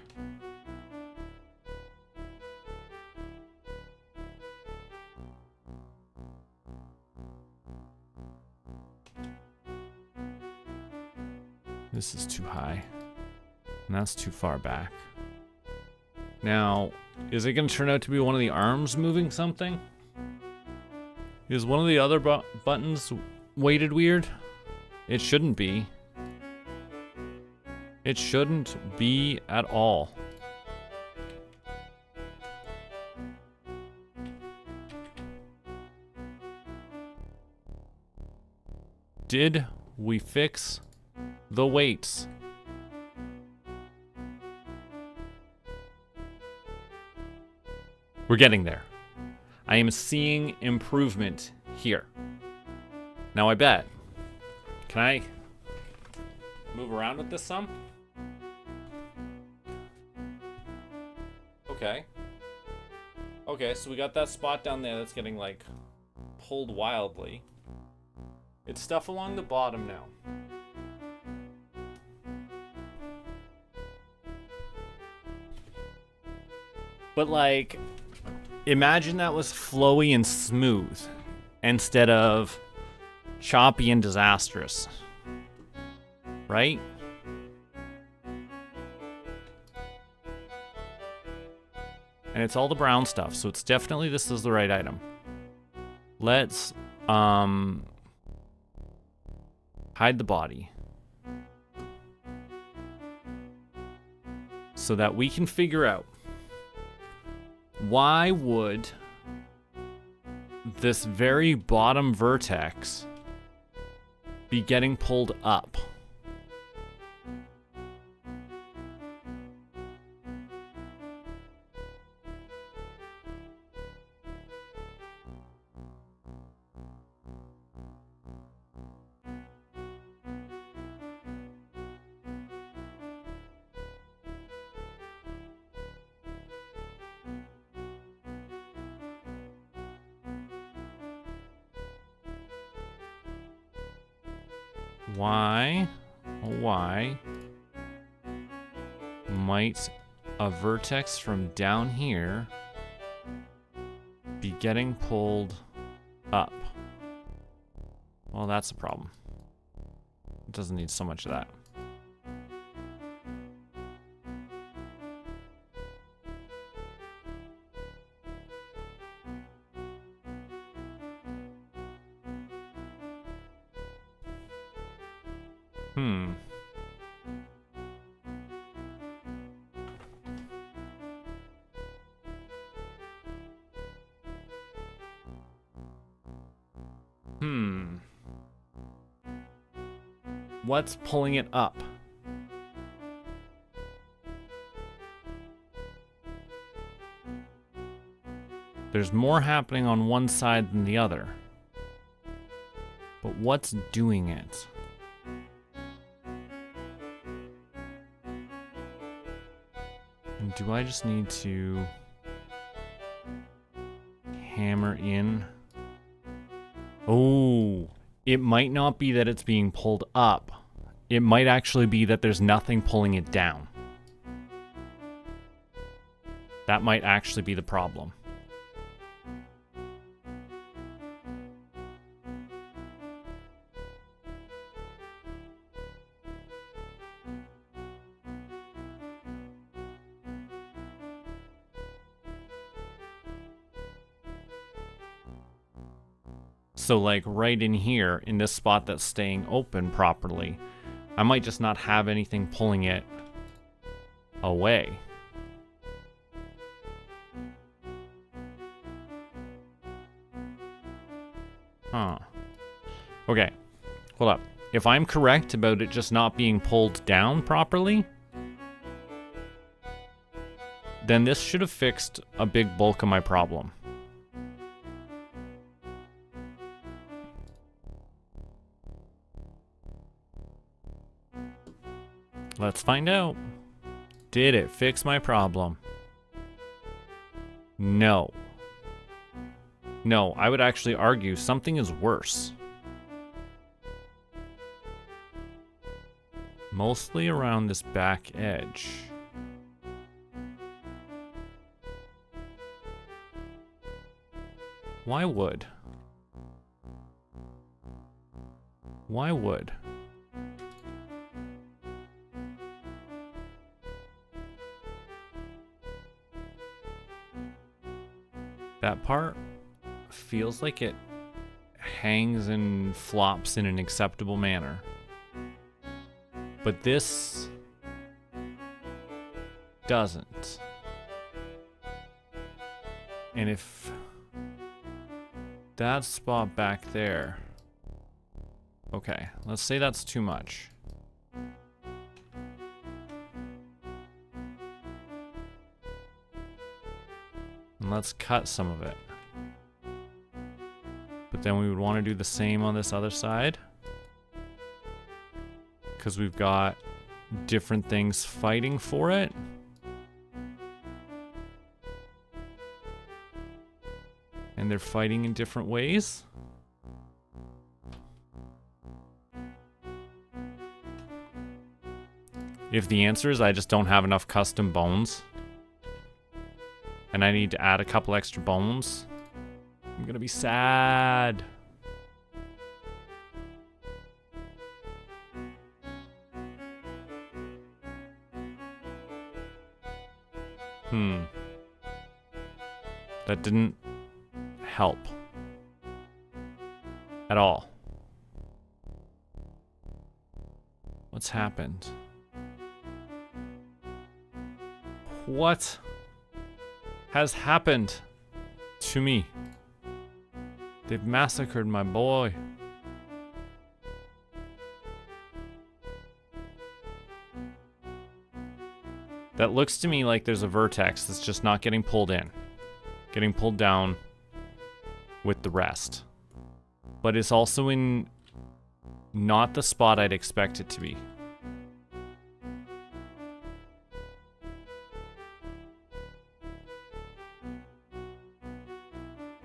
This is too high. And that's too far back. Now, is it going to turn out to be one of the arms moving something? Is one of the other buttons weighted weird? It shouldn't be. It shouldn't be at all. Did we fix the weights? We're getting there. I am seeing improvement here. Now I bet. Can I move around with this some? Okay. Okay, so we got that spot down there that's getting like pulled wildly. It's stuff along the bottom now. But like, imagine that was flowy and smooth instead of choppy and disastrous. Right? And it's all the brown stuff, so it's definitely this is the right item. Let's hide the body so that we can figure out why would this very bottom vertex be getting pulled up? Why might a vertex from down here be getting pulled up? Well, that's a problem. It doesn't need so much of that. What's pulling it up? There's more happening on one side than the other. But what's doing it? And do I just need to hammer in? Oh, it might not be that it's being pulled up. It might actually be that there's nothing pulling it down. That might actually be the problem. So like right in here, in this spot that's staying open properly, I might just not have anything pulling it away. Huh. Okay, hold up. If I'm correct about it just not being pulled down properly, then this should have fixed a big bulk of my problem. Let's find out. Did it fix my problem? No. No, I would actually argue something is worse. Mostly around this back edge. Why wood? Why wood? That part feels like it hangs and flops in an acceptable manner. But this doesn't. And if that spot back there... Okay, let's say that's too much. And let's cut some of it. But then we would want to do the same on this other side. Because we've got different things fighting for it. And they're fighting in different ways. If the answer is I just don't have enough custom bones, and I need to add a couple extra bones, I'm gonna be sad. That didn't help at all. What's happened? What has happened to me? They've massacred my boy. That looks to me like there's a vertex that's just not getting pulled in. Getting pulled down with the rest. But it's also in not the spot I'd expect it to be.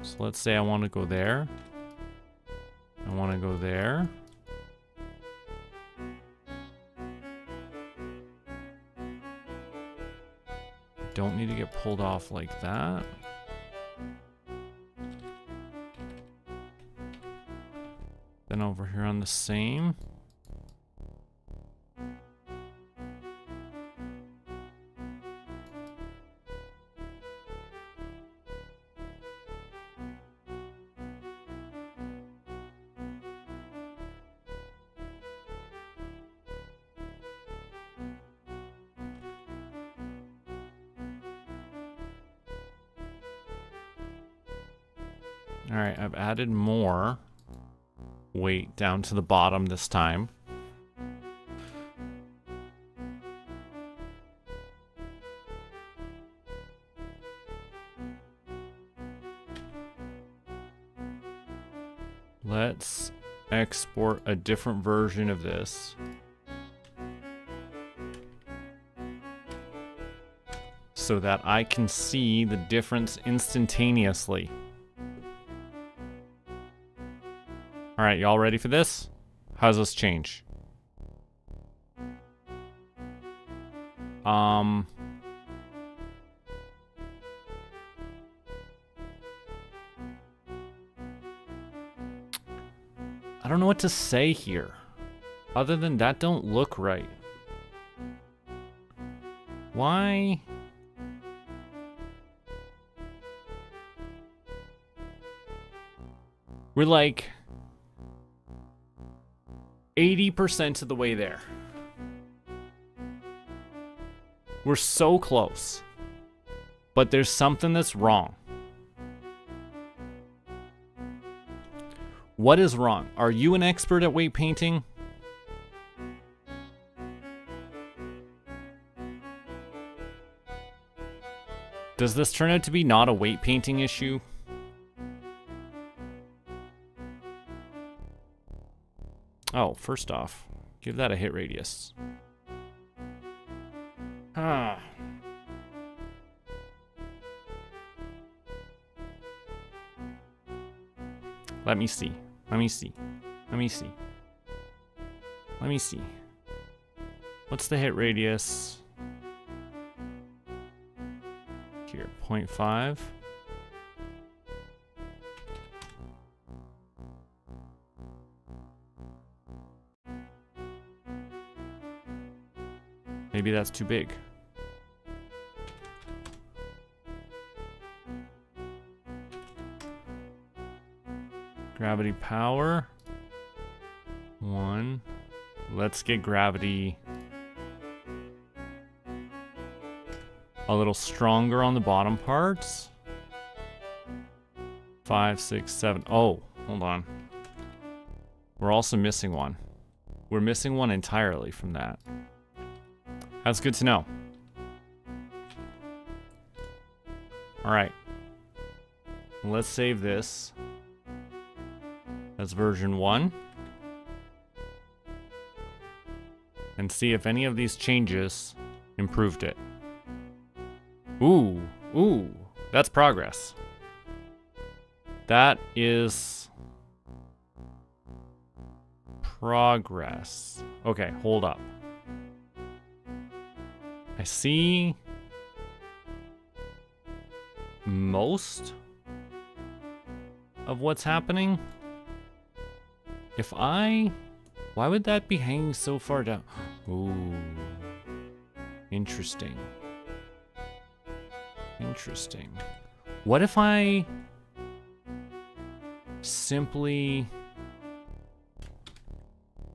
So let's say I want to go there. I want to go there. don't need to get pulled off like that. Then over here on the same. All right, I've added more weight down to the bottom this time. Let's export a different version of this. So that I can see the difference instantaneously. All right, y'all ready for this? How's this change? I don't know what to say here. Other than that don't look right. Why? We're like 80% of the way there. We're so close. But there's something that's wrong. What is wrong? Are you an expert at weight painting? Does this turn out to be not a weight painting issue? Oh, first off, give that a hit radius. Ah. Let me see. Let me see. Let me see. Let me see. What's the hit radius? Here, 0.5. Maybe that's too big. Gravity power. 1. Let's get gravity a little stronger on the bottom parts. 5, 6, 7. Oh, hold on. We're also missing one. We're missing one entirely from that. That's good to know. All right. Let's save this as version 1. And see if any of these changes improved it. Ooh, ooh, that's progress. That is progress. Okay, hold up. I see most of what's happening. Why would that be hanging so far down? Ooh, interesting. Interesting. What if I simply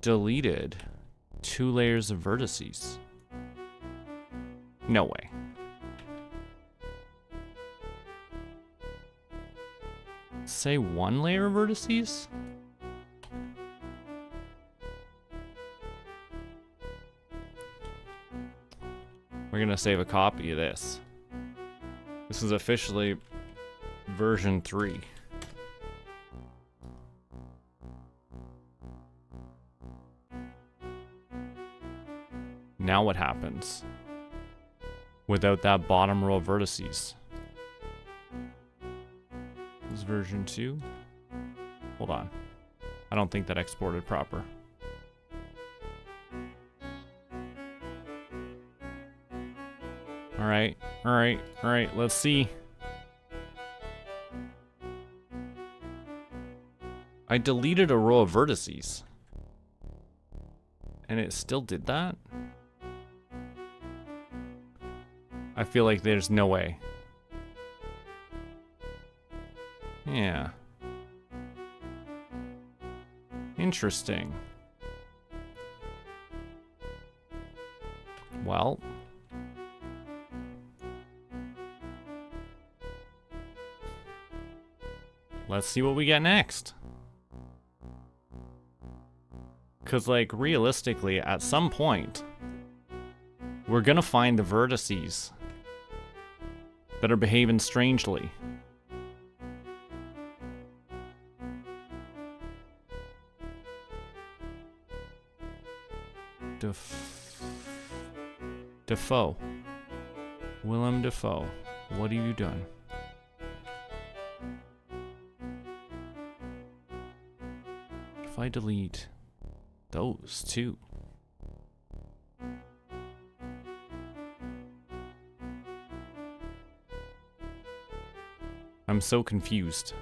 deleted 2 layers of vertices? No way. Say 1 layer of vertices? We're gonna save a copy of this. This is officially version 3. Now what happens without that bottom row of vertices? This is version 2. Hold on. I don't think that exported proper. Alright, alright, alright, let's see. I deleted a row of vertices. And it still did that? I feel like there's no way. Yeah. Interesting. Well. Let's see what we get next. Because, like, realistically, at some point, we're gonna find the vertices that are behaving strangely. Defoe. Willem Dafoe. What have you done? If I delete those two. I'm so confused.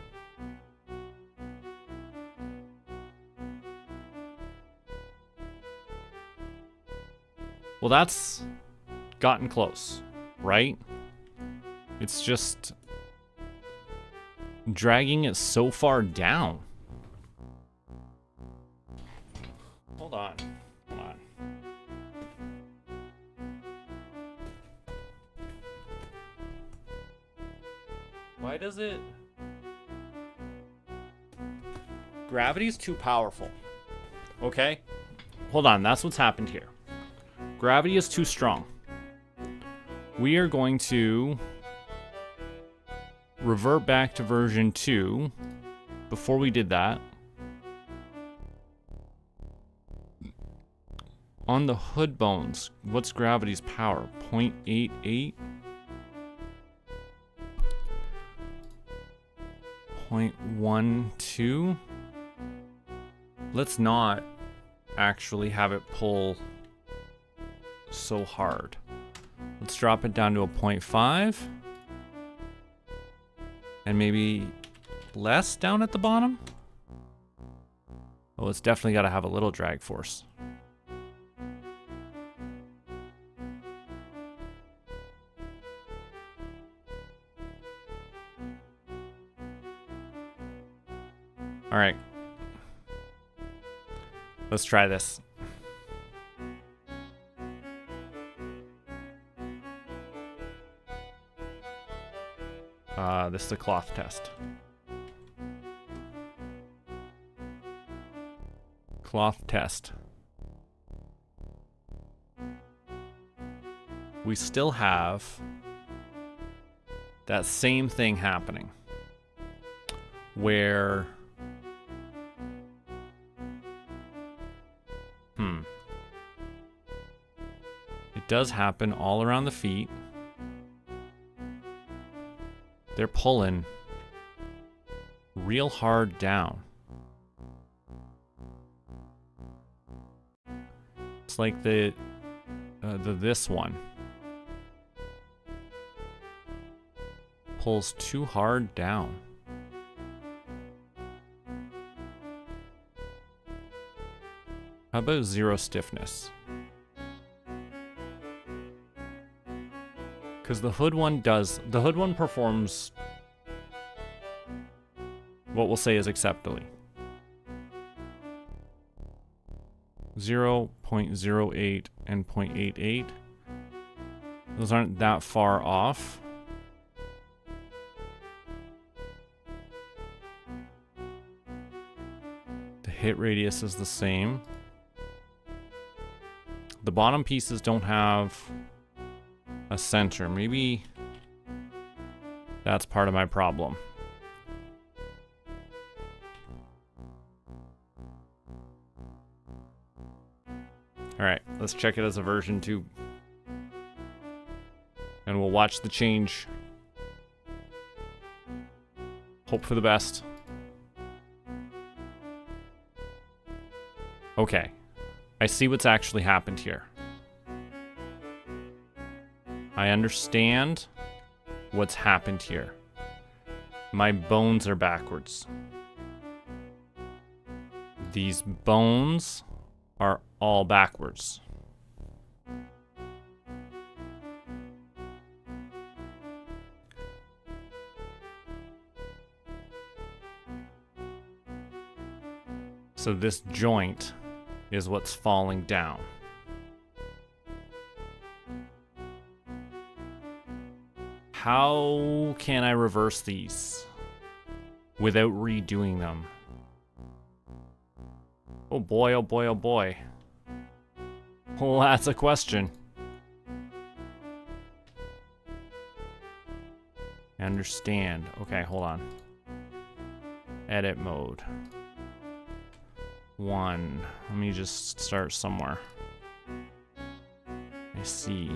Well, that's gotten close, right? It's just dragging it so far down. Hold on. Hold on. Why does it... Gravity's too powerful. Okay? Hold on, that's what's happened here. Gravity is too strong. We are going to revert back to version 2. Before we did that, on the hood bones, what's gravity's power? 0.88? 0.12? Let's not actually have it pull so hard. Let's drop it down to a 0.5. And maybe less down at the bottom? Oh, it's definitely got to have a little drag force. All right. Let's try this. This is a cloth test. Cloth test. We still have that same thing happening where it does happen all around the feet. They're pulling real hard down. It's like the this one pulls too hard down. How about zero stiffness? Because the hood one performs what we'll say is acceptably. 0.08 and 0.88. Those aren't that far off. The hit radius is the same. The bottom pieces don't have a center. Maybe that's part of my problem. Alright, let's check it as a version 2. And we'll watch the change. Hope for the best. Okay. I see what's actually happened here. I understand what's happened here. My bones are backwards. These bones are all backwards. So this joint is what's falling down. How can I reverse these without redoing them? Oh boy, oh boy, oh boy. Well, that's a question. I understand. Okay, hold on. Edit mode. 1. Let me just start somewhere. I see.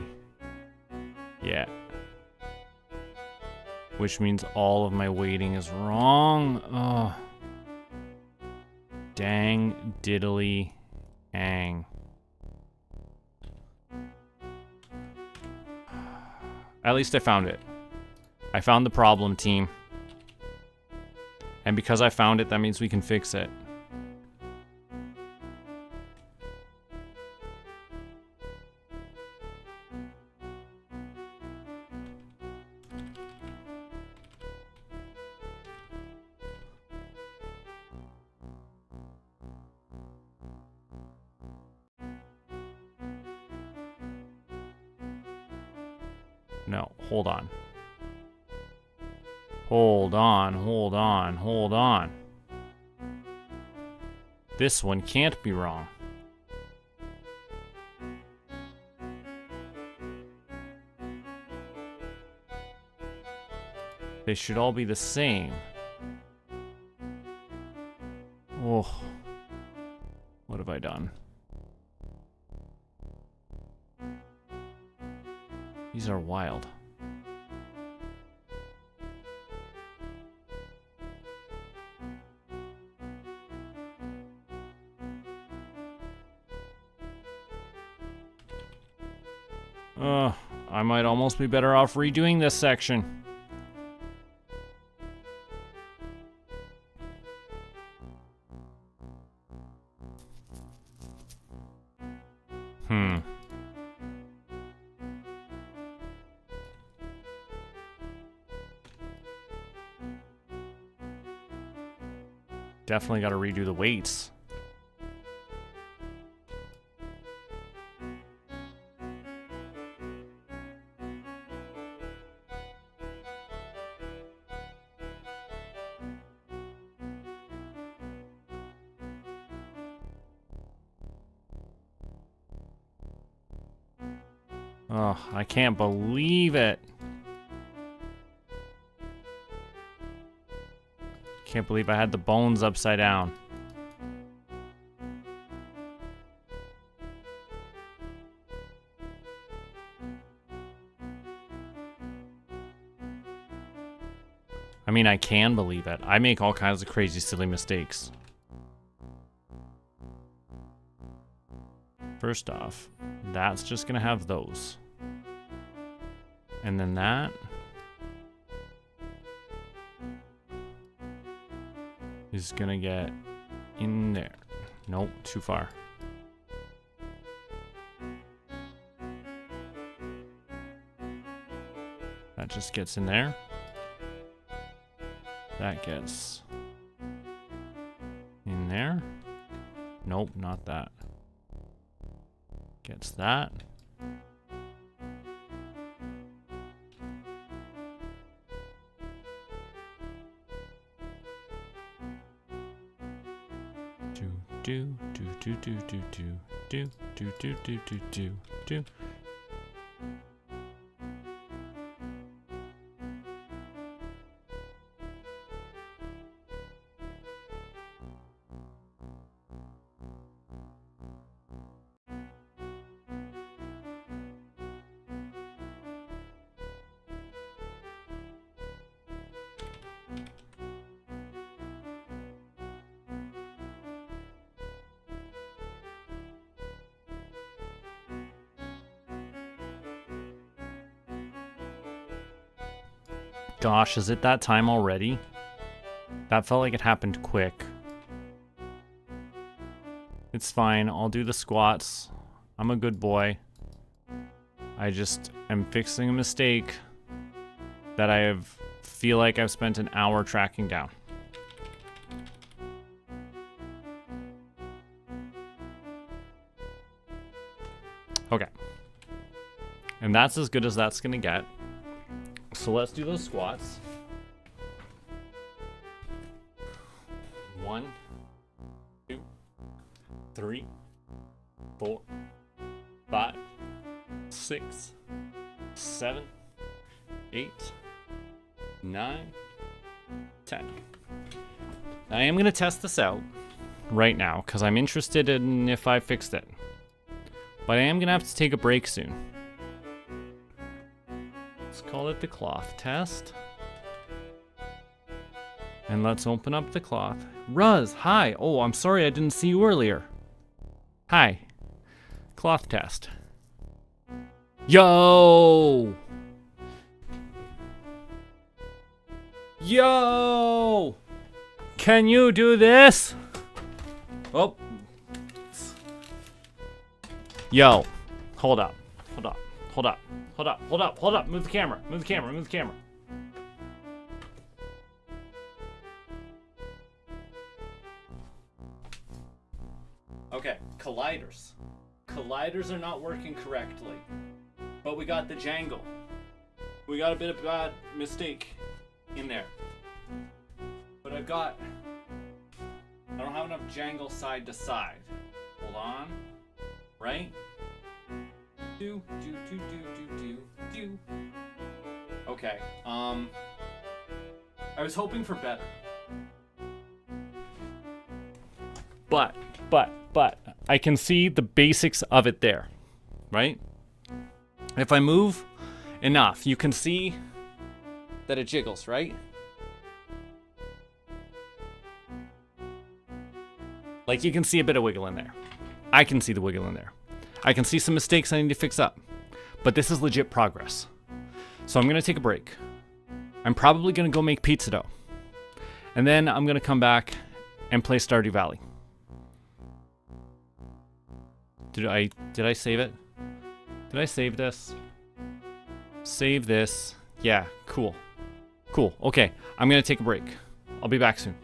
Yeah. Which means all of my weighting is wrong. Oh. Dang diddly ang. At least I found it. I found the problem, team. And because I found it, that means we can fix it. No, hold on. Hold on, hold on, hold on. This one can't be wrong. They should all be the same. Oh. What have I done? These are wild. I might almost be better off redoing this section. Definitely got to redo the weights. Oh, I can't believe it. Can't believe I had the bones upside down. I mean, I can believe it. I make all kinds of crazy, silly mistakes. First off, that's just gonna have those. And then that is gonna get in there. Nope, too far. That just gets in there. That gets in there. Nope, not that. Gets that. Do do do do do do do do do do do do do. gosh, is it that time already? That felt like it happened quick. It's fine. I'll do the squats. I'm a good boy. I just am fixing a mistake that feel like I've spent an hour tracking down. Okay. And that's as good as that's gonna get. So let's do those squats. 1, 2, 3, 4, 5, 6, 7, 8, 9, 10. I am gonna test this out right now because I'm interested in if I fixed it. But I am gonna have to take a break soon. Let's call it the cloth test. And let's open up the cloth. Ruz, hi. Oh, I'm sorry I didn't see you earlier. Hi. Cloth test. Yo! Yo! Can you do this? Oh. Yo. Hold up. Hold up. Hold up. Hold up. Hold up. Hold up. Move the camera. Move the camera. Move the camera. Okay, colliders. Colliders are not working correctly. But we got the jangle. We got a bit of a mistake in there. But I don't have enough jangle side to side. Hold on. Right? Do. Okay. I was hoping for better. But I can see the basics of it there, right? If I move enough, you can see that it jiggles, right? Like you can see a bit of wiggle in there. I can see the wiggle in there. I can see some mistakes I need to fix up. But this is legit progress. So I'm gonna take a break. I'm probably gonna go make pizza dough. And then I'm gonna come back and play Stardew Valley. Did I save it? Did I save this? Save this. Yeah, cool. Cool. Okay, I'm gonna take a break. I'll be back soon.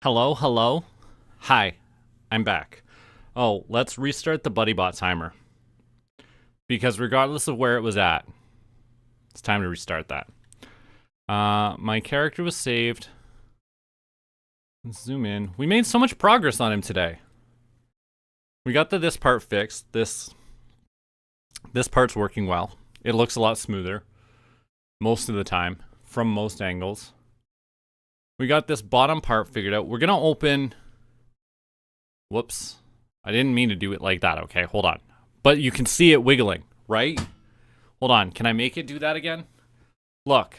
Hello, hello. Hi, I'm back. Oh, let's restart the BuddyBot timer. Because regardless of where it was at, it's time to restart that. My character was saved. Let's zoom in. We made so much progress on him today. We got this part fixed. This part's working well. It looks a lot smoother most of the time from most angles. We got this bottom part figured out. We're gonna open... Whoops. I didn't mean to do it like that. Okay, hold on. But you can see it wiggling, right? Hold on. Can I make it do that again? Look.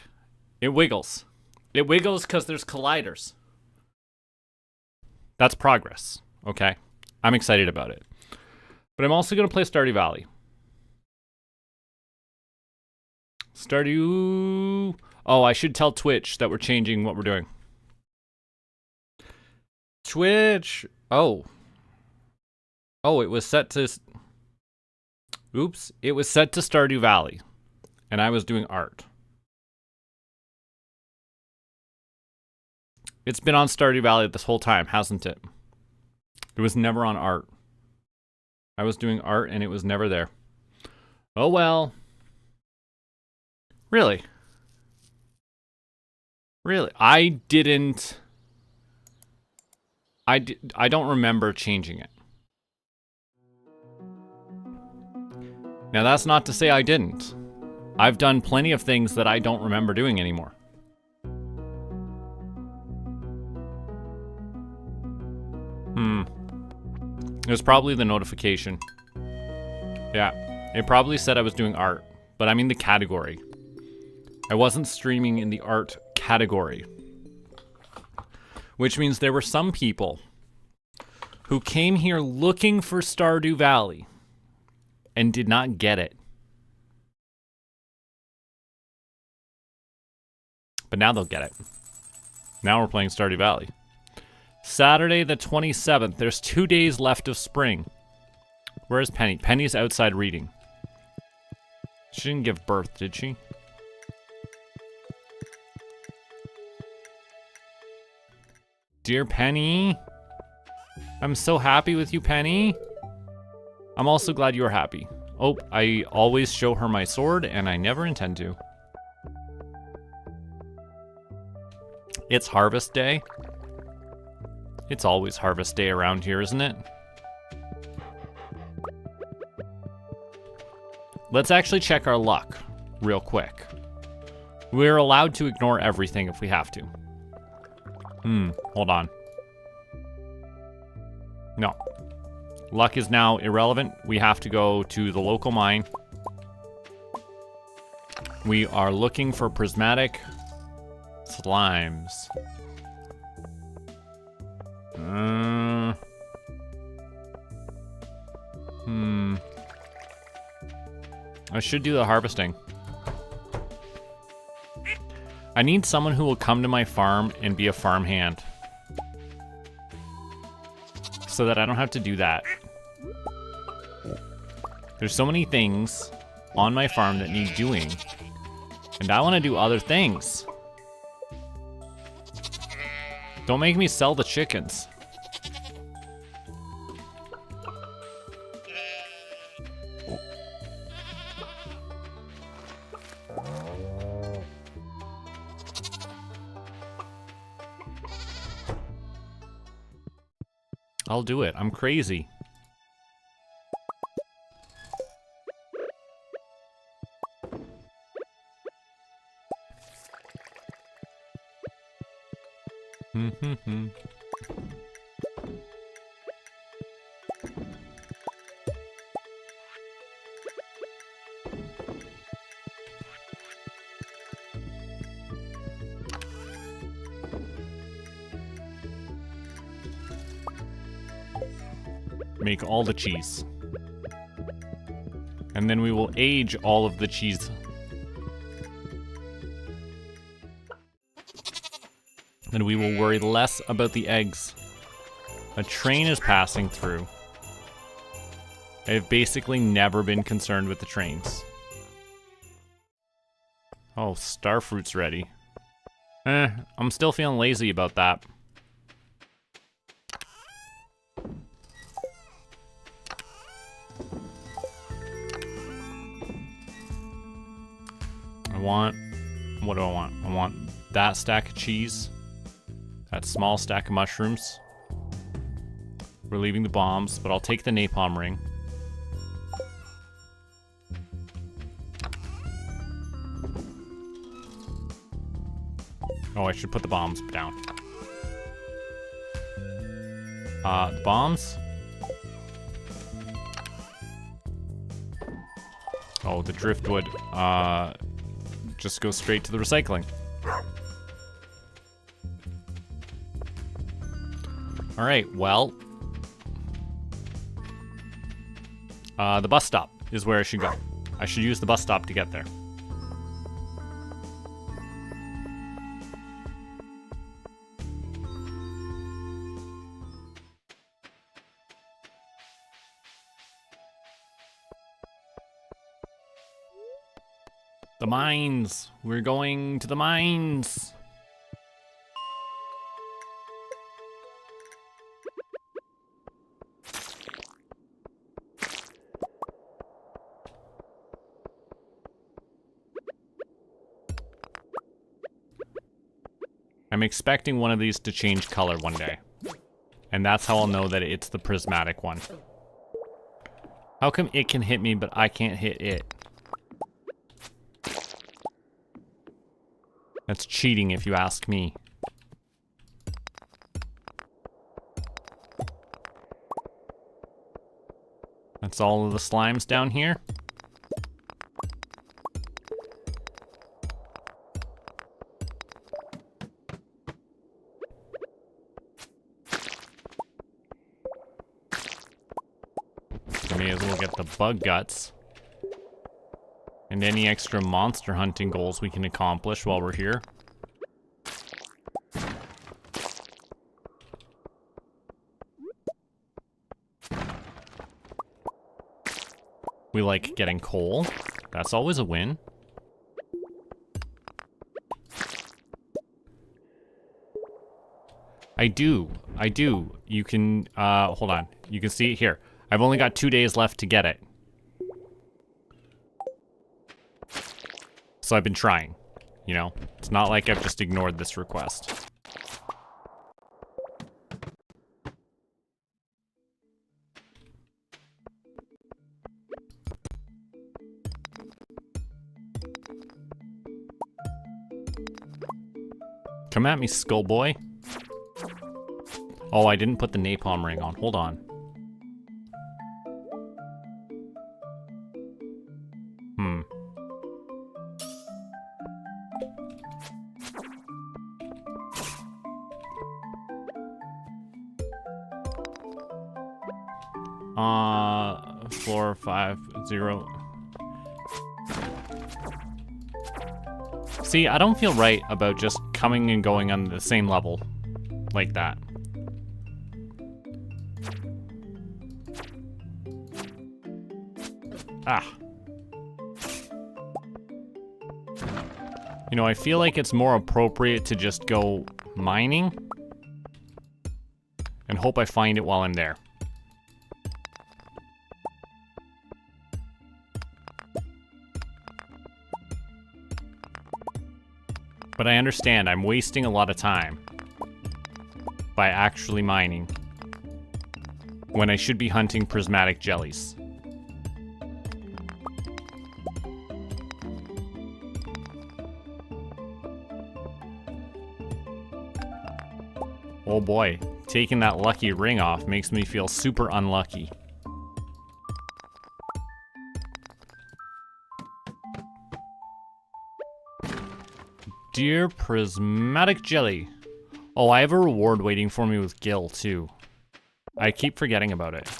It wiggles. It wiggles because there's colliders. That's progress, okay? I'm excited about it. But I'm also going to play Stardew Valley. Stardew... Oh, I should tell Twitch that we're changing what we're doing. Twitch! Oh. Oh, it was set to... Oops. It was set to Stardew Valley. And I was doing art. It's been on Stardew Valley this whole time, hasn't it? It was never on art. I was doing art and it was never there. Oh well. Really? Really? I don't remember changing it. Now that's not to say I didn't. I've done plenty of things that I don't remember doing anymore. It was probably the notification. Yeah, it probably said I was doing art, but I'm in the category. I wasn't streaming in the art category. Which means there were some people who came here looking for Stardew Valley and did not get it. But now they'll get it. Now we're playing Stardew Valley. Saturday the 27th. There's 2 days left of spring. Where's Penny? Penny's outside reading. She didn't give birth, did she? Dear Penny. I'm so happy with you, Penny. I'm also glad you're happy. Oh, I always show her my sword, and I never intend to. It's harvest day. It's always harvest day around here, isn't it? Let's actually check our luck real quick. We're allowed to ignore everything if we have to. Hold on. No. Luck is now irrelevant. We have to go to the local mine. We are looking for prismatic slimes. I should do the harvesting. I need someone who will come to my farm and be a farmhand. So that I don't have to do that. There's so many things on my farm that need doing. And I want to do other things. Don't make me sell the chickens. I'll do it. I'm crazy. Make all the cheese. And then we will age all of the cheese. Then we will worry less about the eggs. A train is passing through. I have basically never been concerned with the trains. Oh, starfruit's ready. I'm still feeling lazy about that. want... What do I want? I want that stack of cheese. That small stack of mushrooms. We're leaving the bombs, but I'll take the napalm ring. Oh, I should put the bombs down. The bombs. Oh, the driftwood. Just go straight to the recycling. All right, well. The bus stop is where I should go. I should use the bus stop to get there. The mines. We're going to the mines. I'm expecting one of these to change color one day. And that's how I'll know that it's the prismatic one. How come it can hit me, but I can't hit it? That's cheating if you ask me. That's all of the slimes down here. I may as well get the bug guts. And any extra monster hunting goals we can accomplish while we're here. We like getting coal. That's always a win. I do. You can, hold on. You can see it here. I've only got 2 days left to get it. So I've been trying, you know? It's not like I've just ignored this request. Come at me, skull boy. Oh, I didn't put the napalm ring on. Hold on. Floor 5-0. See, I don't feel right about just coming and going on the same level like that. Ah. You know, I feel like it's more appropriate to just go mining and hope I find it while I'm there. But I understand I'm wasting a lot of time by actually mining when I should be hunting prismatic jellies. Oh boy, taking that lucky ring off makes me feel super unlucky. Dear prismatic jelly. Oh, I have a reward waiting for me with Gil, too. I keep forgetting about it.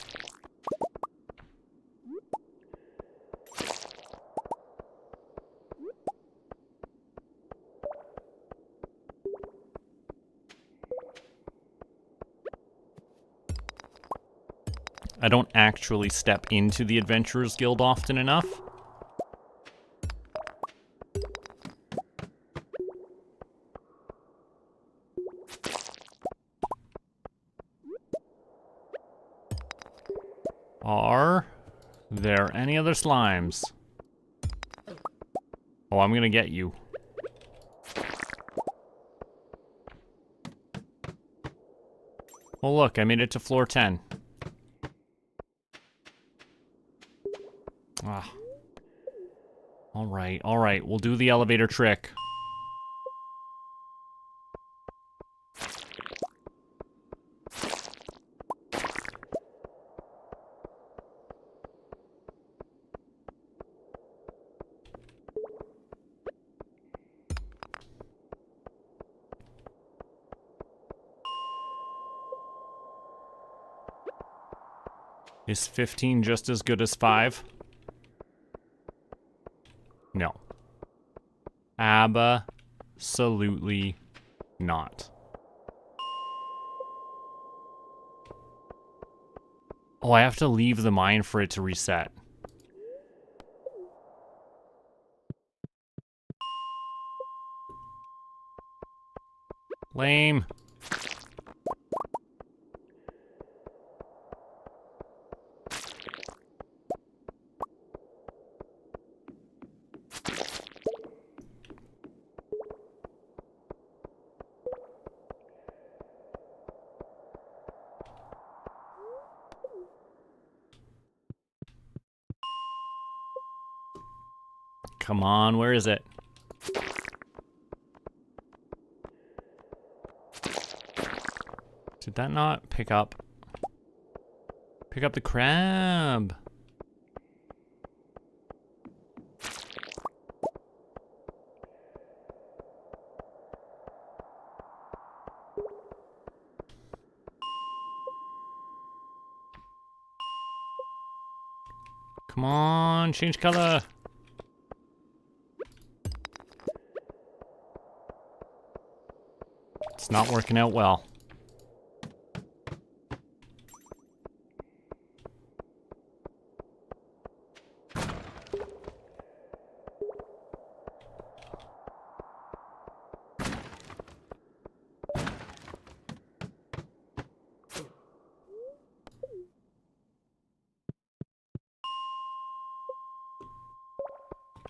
I don't actually step into the Adventurers Guild often enough. Are there any other slimes? Oh, I'm gonna get you. Well, look, I made it to floor 10. Ah. All right, we'll do the elevator trick. Is 15 just as good as 5? No. Absolutely not. Oh, I have to leave the mine for it to reset. Lame. Come on, where is it? Did that not pick up? Pick up the crab. Come on, change color. It's not working out well.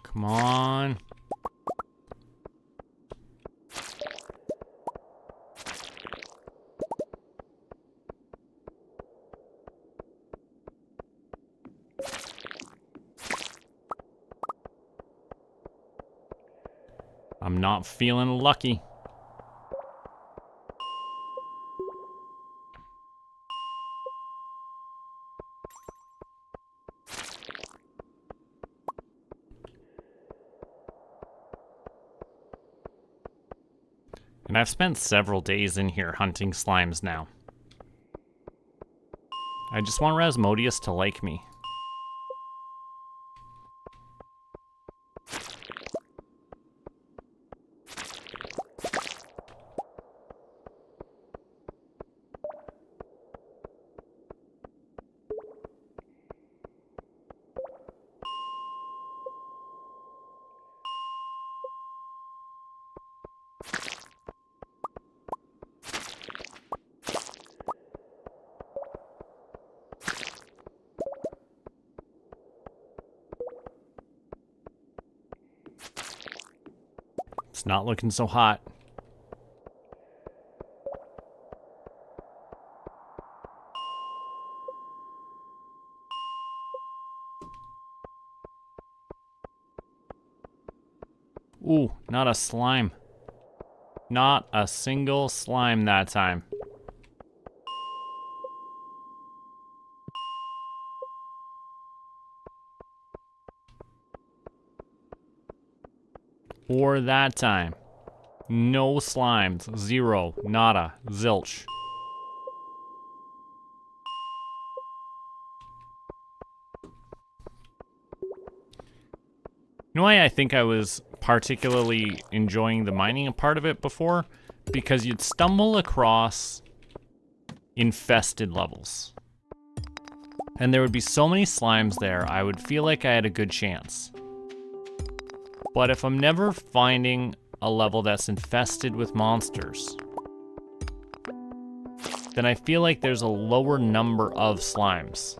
Come on. I'm not feeling lucky. And I've spent several days in here hunting slimes now. I just want Rasmodius to like me. It's not looking so hot. Ooh, not a slime. Not a single slime that time. Or that time. No slimes. Zero. Nada. Zilch. You know why I think I was particularly enjoying the mining part of it before? Because you'd stumble across infested levels. And there would be so many slimes there, I would feel like I had a good chance. But if I'm never finding a level that's infested with monsters, then I feel like there's a lower number of slimes.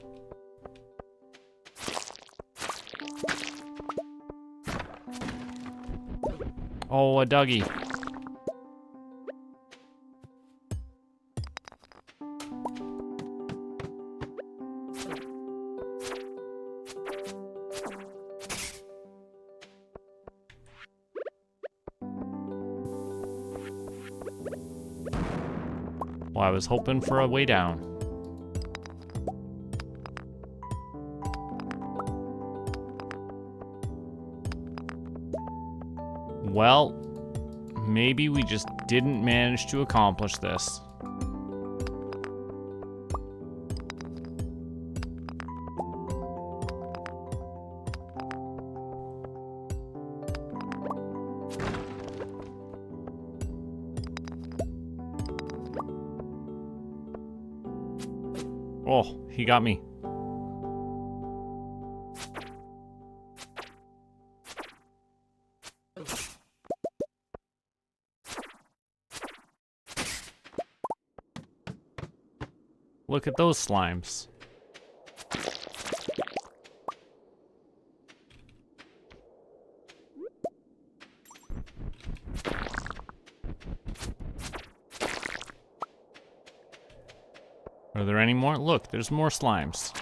Oh, a Dougie. Well, I was hoping for a way down. Well, maybe we just didn't manage to accomplish this. Oh, he got me. Look at those slimes. Are there any more? Look, there's more slimes.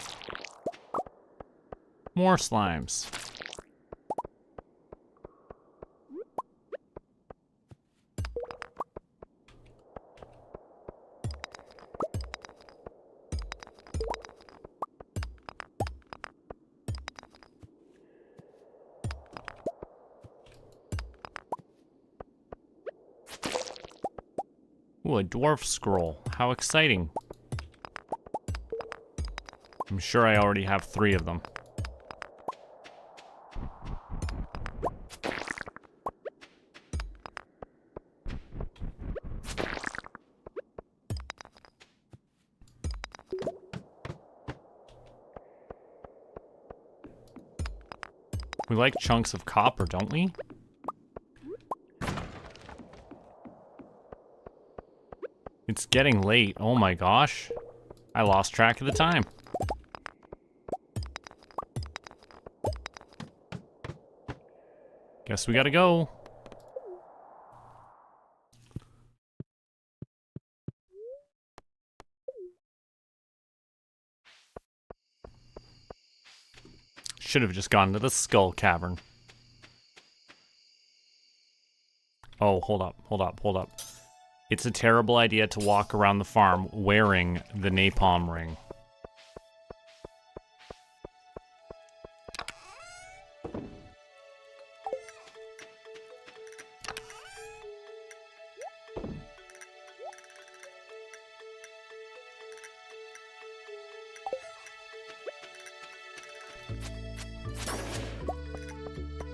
More slimes. Ooh, a dwarf scroll. How exciting. I'm sure I already have 3 of them. We like chunks of copper, don't we? It's getting late. Oh my gosh. I lost track of the time. Guess we gotta go. Should have just gone to the skull cavern. Oh, hold up. It's a terrible idea to walk around the farm wearing the napalm ring.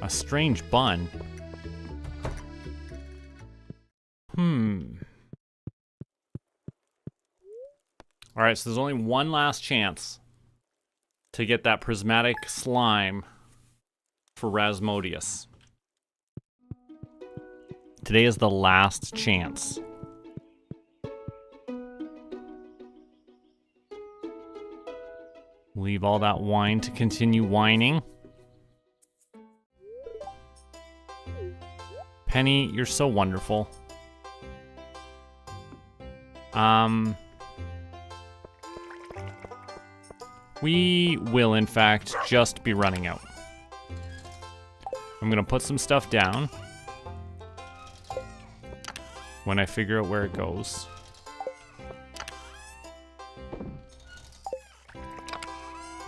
A strange bun. Alright, so there's only one last chance to get that prismatic slime for Rasmodius. Today is the last chance. Leave all that wine to continue whining. Penny, you're so wonderful. We will, in fact, just be running out. I'm gonna put some stuff down when I figure out where it goes.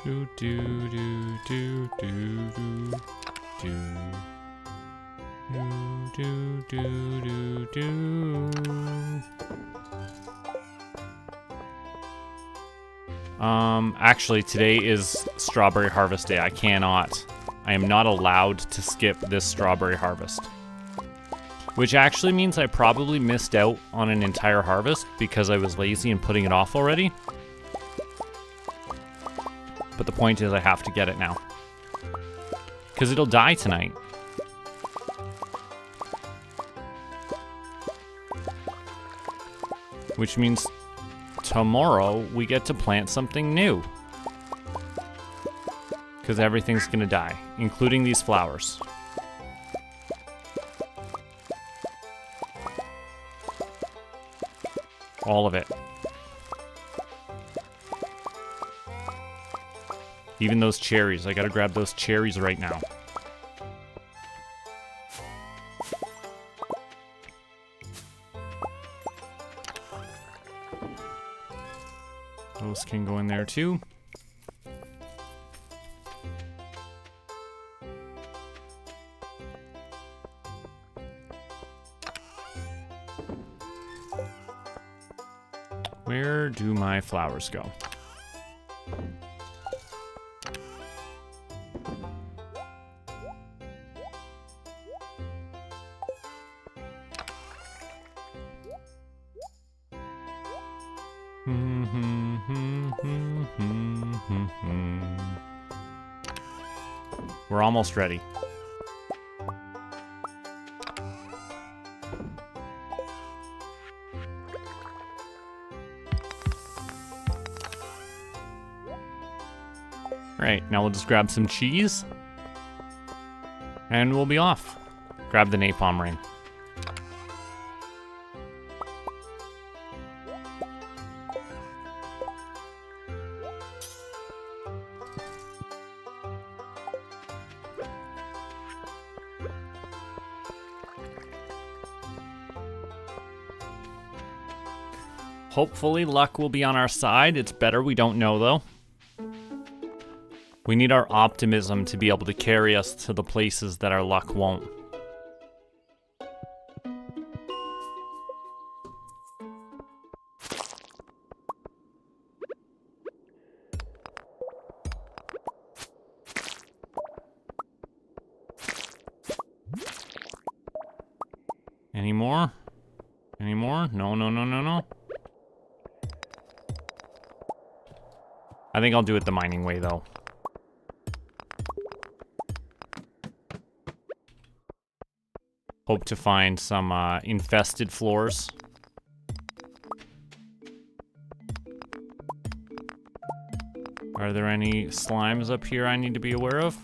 Do do do do do do do do do do do. Actually, today is Strawberry Harvest Day. I am not allowed to skip this strawberry harvest. Which actually means I probably missed out on an entire harvest because I was lazy and putting it off already. But the point is I have to get it now. Because it'll die tonight. Which means tomorrow we get to plant something new. Because everything's gonna die, including these flowers. All of it. Even those cherries. I gotta grab those cherries right now. Those can go in there too. Where do my flowers go? We're almost ready. Right, now we'll just grab some cheese. And we'll be off. Grab the napalm ring. Hopefully luck will be on our side. It's better we don't know though. We need our optimism to be able to carry us to the places that our luck won't. Any more? Any more? No, no, no, no, no. I think I'll do it the mining way though. Hope to find some infested floors. Are there any slimes up here I need to be aware of?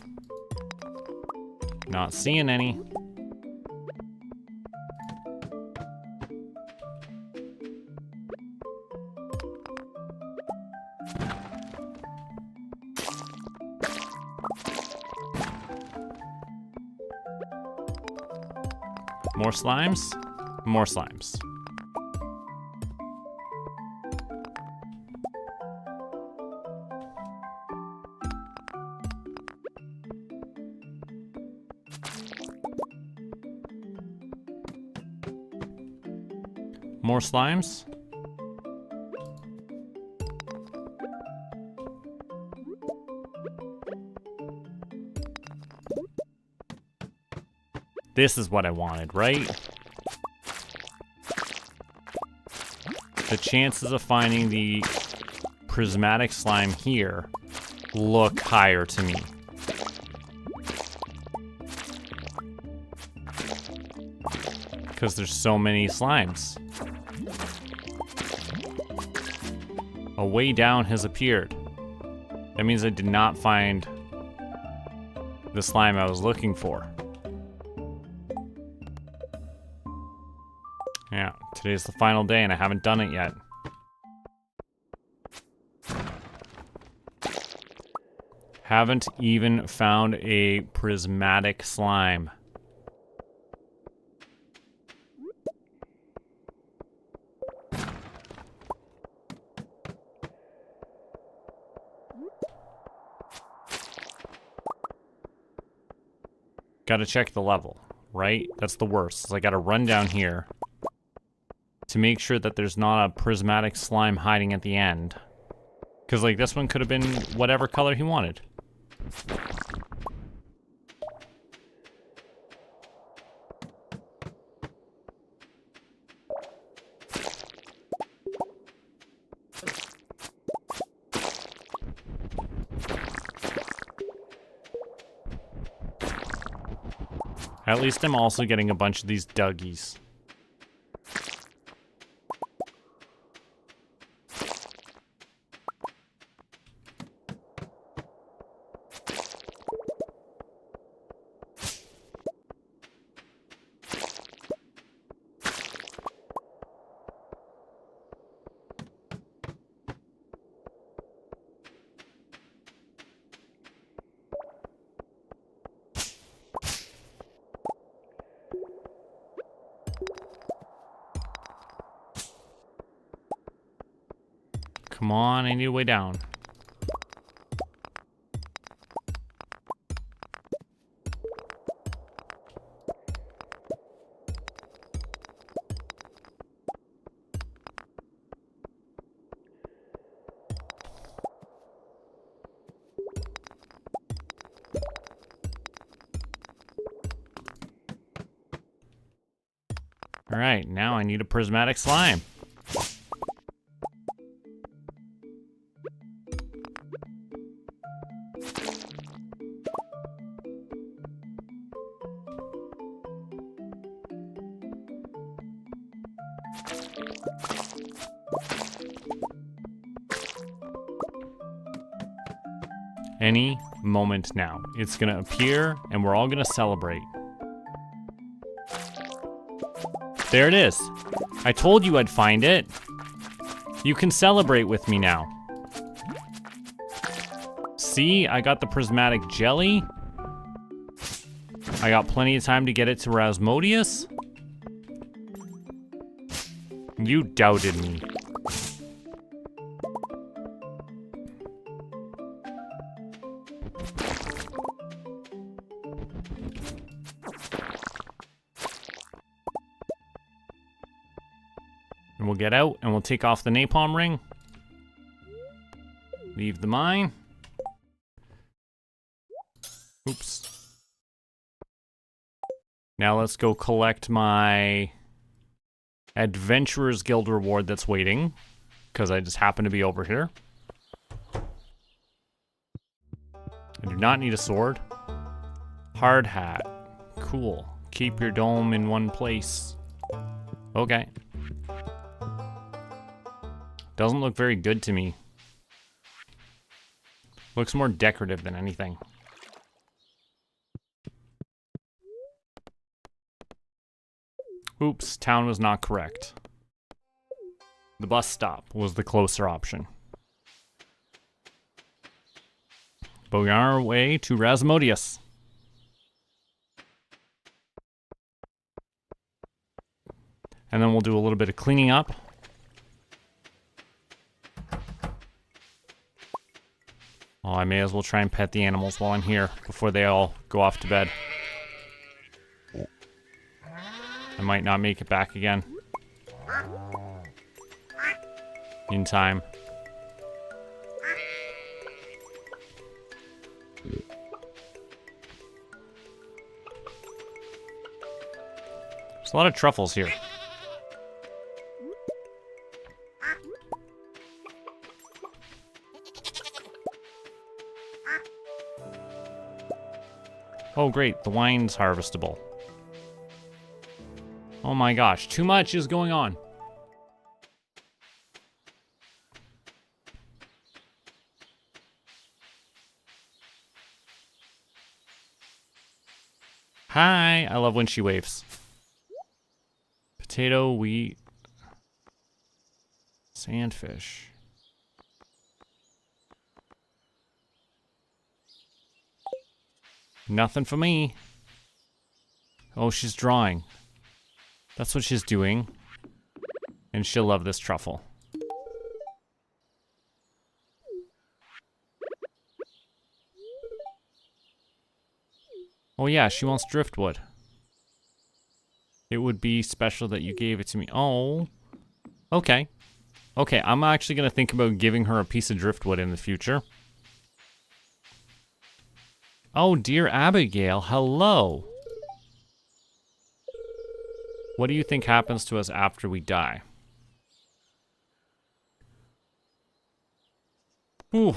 Not seeing any. More slimes? More slimes. More slimes? This is what I wanted, right? The chances of finding the prismatic slime here look higher to me. Because there's so many slimes. A way down has appeared. That means I did not find the slime I was looking for. Yeah, today's the final day and I haven't done it yet. Haven't even found a prismatic slime. Gotta check the level, right? That's the worst. I gotta run down here to make sure that there's not a prismatic slime hiding at the end. Because, like, this one could have been whatever color he wanted. At least I'm also getting a bunch of these Dougies. Come on, I need a way down. All right, now I need a prismatic slime. Any moment now. It's gonna appear and we're all gonna celebrate. There it is. I told you I'd find it. You can celebrate with me now. See, I got the prismatic jelly. I got plenty of time to get it to Rasmodius. You doubted me. And we'll get out and we'll take off the napalm ring. Leave the mine. Oops. Now let's go collect my Adventurers Guild reward that's waiting, because I just happen to be over here. I do not need a sword. Hard hat. Cool. Keep your dome in one place. Okay. Doesn't look very good to me. Looks more decorative than anything. Oops, town was not correct. The bus stop was the closer option. But we are on our way to Rasmodius. And then we'll do a little bit of cleaning up. Oh, I may as well try and pet the animals while I'm here before they all go off to bed. I might not make it back again in time. There's a lot of truffles here. Oh great, the wine's harvestable. Oh my gosh, too much is going on. Hi, I love when she waves. Potato, wheat, sandfish. Nothing for me. Oh, she's drawing. That's what she's doing. And she'll love this truffle. Oh yeah, she wants driftwood. It would be special that you gave it to me. Oh. Okay. Okay, I'm actually going to think about giving her a piece of driftwood in the future. Oh, dear Abigail, hello. What do you think happens to us after we die? Ooh,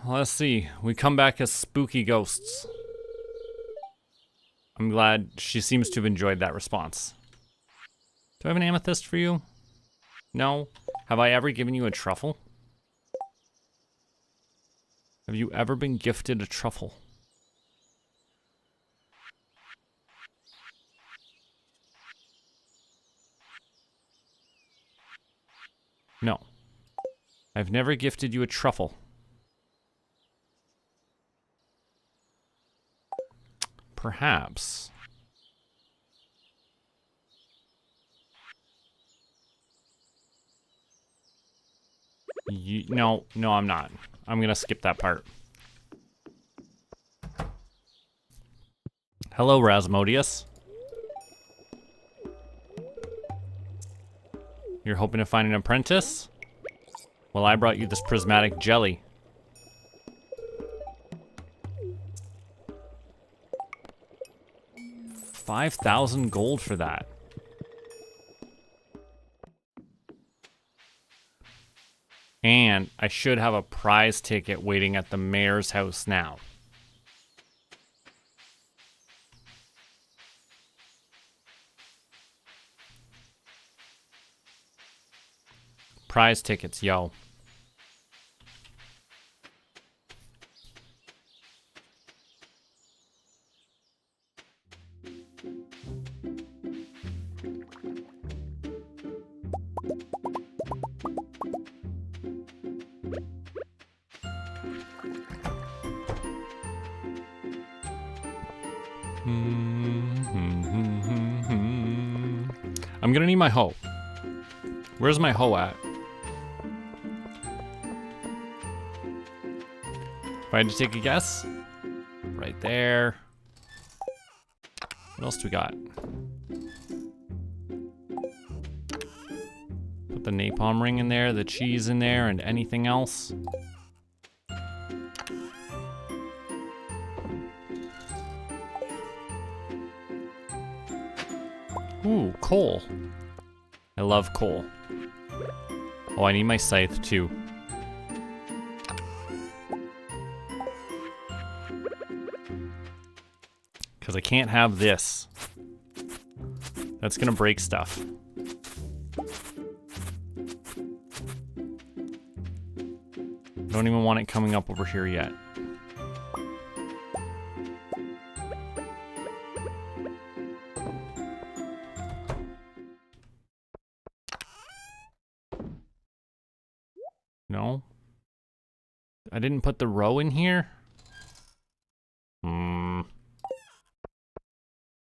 let's see. We come back as spooky ghosts. I'm glad she seems to have enjoyed that response. Do I have an amethyst for you? No? Have I ever given you a truffle? Have you ever been gifted a truffle? No. I've never gifted you a truffle. Perhaps. No, I'm not. I'm gonna skip that part. Hello, Rasmodius. You're hoping to find an apprentice? Well, I brought you this prismatic jelly. $5,000 gold for that. And I should have a prize ticket waiting at the mayor's house now. Prize tickets, yo. I'm gonna need my hoe. Where's my hoe at? If I had to take a guess, right there. What else do we got? Put the napalm ring in there, the cheese in there, and anything else. Ooh, coal. I love coal. Oh, I need my scythe too. Because I can't have this. That's gonna break stuff. Don't even want it coming up over here yet. No? I didn't put the row in here? I'm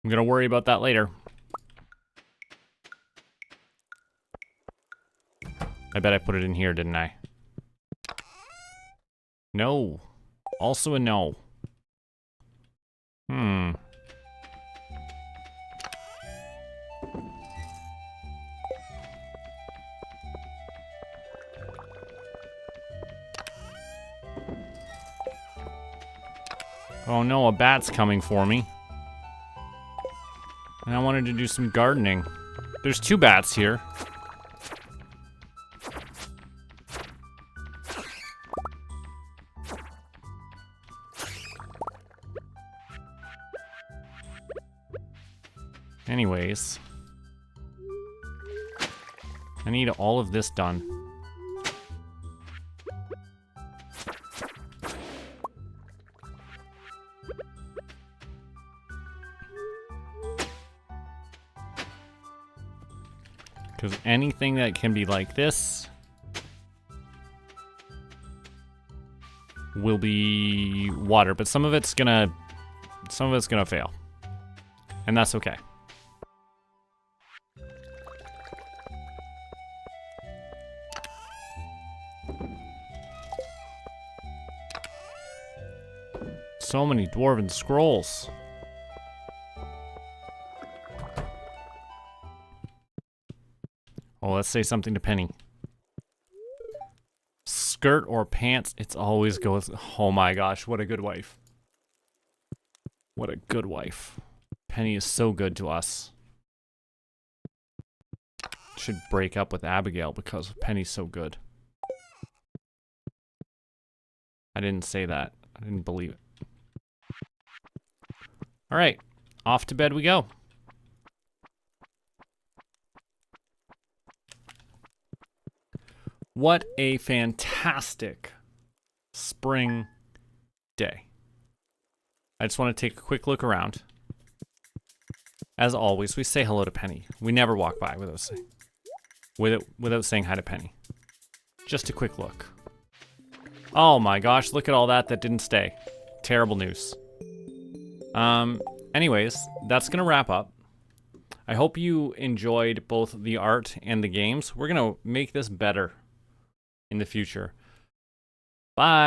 gonna worry about that later. I bet I put it in here, didn't I? No. Also a no. Oh no, a bat's coming for me. And I wanted to do some gardening. There's 2 bats here. Anyways. I need all of this done. Because anything that can be like this will be water, but some of it's gonna fail. And that's okay. So many dwarven scrolls. Oh, let's say something to Penny. Skirt or pants, it's always goes. Oh my gosh, what a good wife. What a good wife. Penny is so good to us. Should break up with Abigail because Penny's so good. I didn't say that. I didn't believe it. All right, off to bed we go. What a fantastic spring day. I just want to take a quick look around. As always, we say hello to Penny. We never walk by without saying hi to Penny. Just a quick look. Oh my gosh, look at all that didn't stay. Terrible news. Anyways, that's gonna wrap up. I hope you enjoyed both the art and the games. We're gonna make this better in the future. Bye.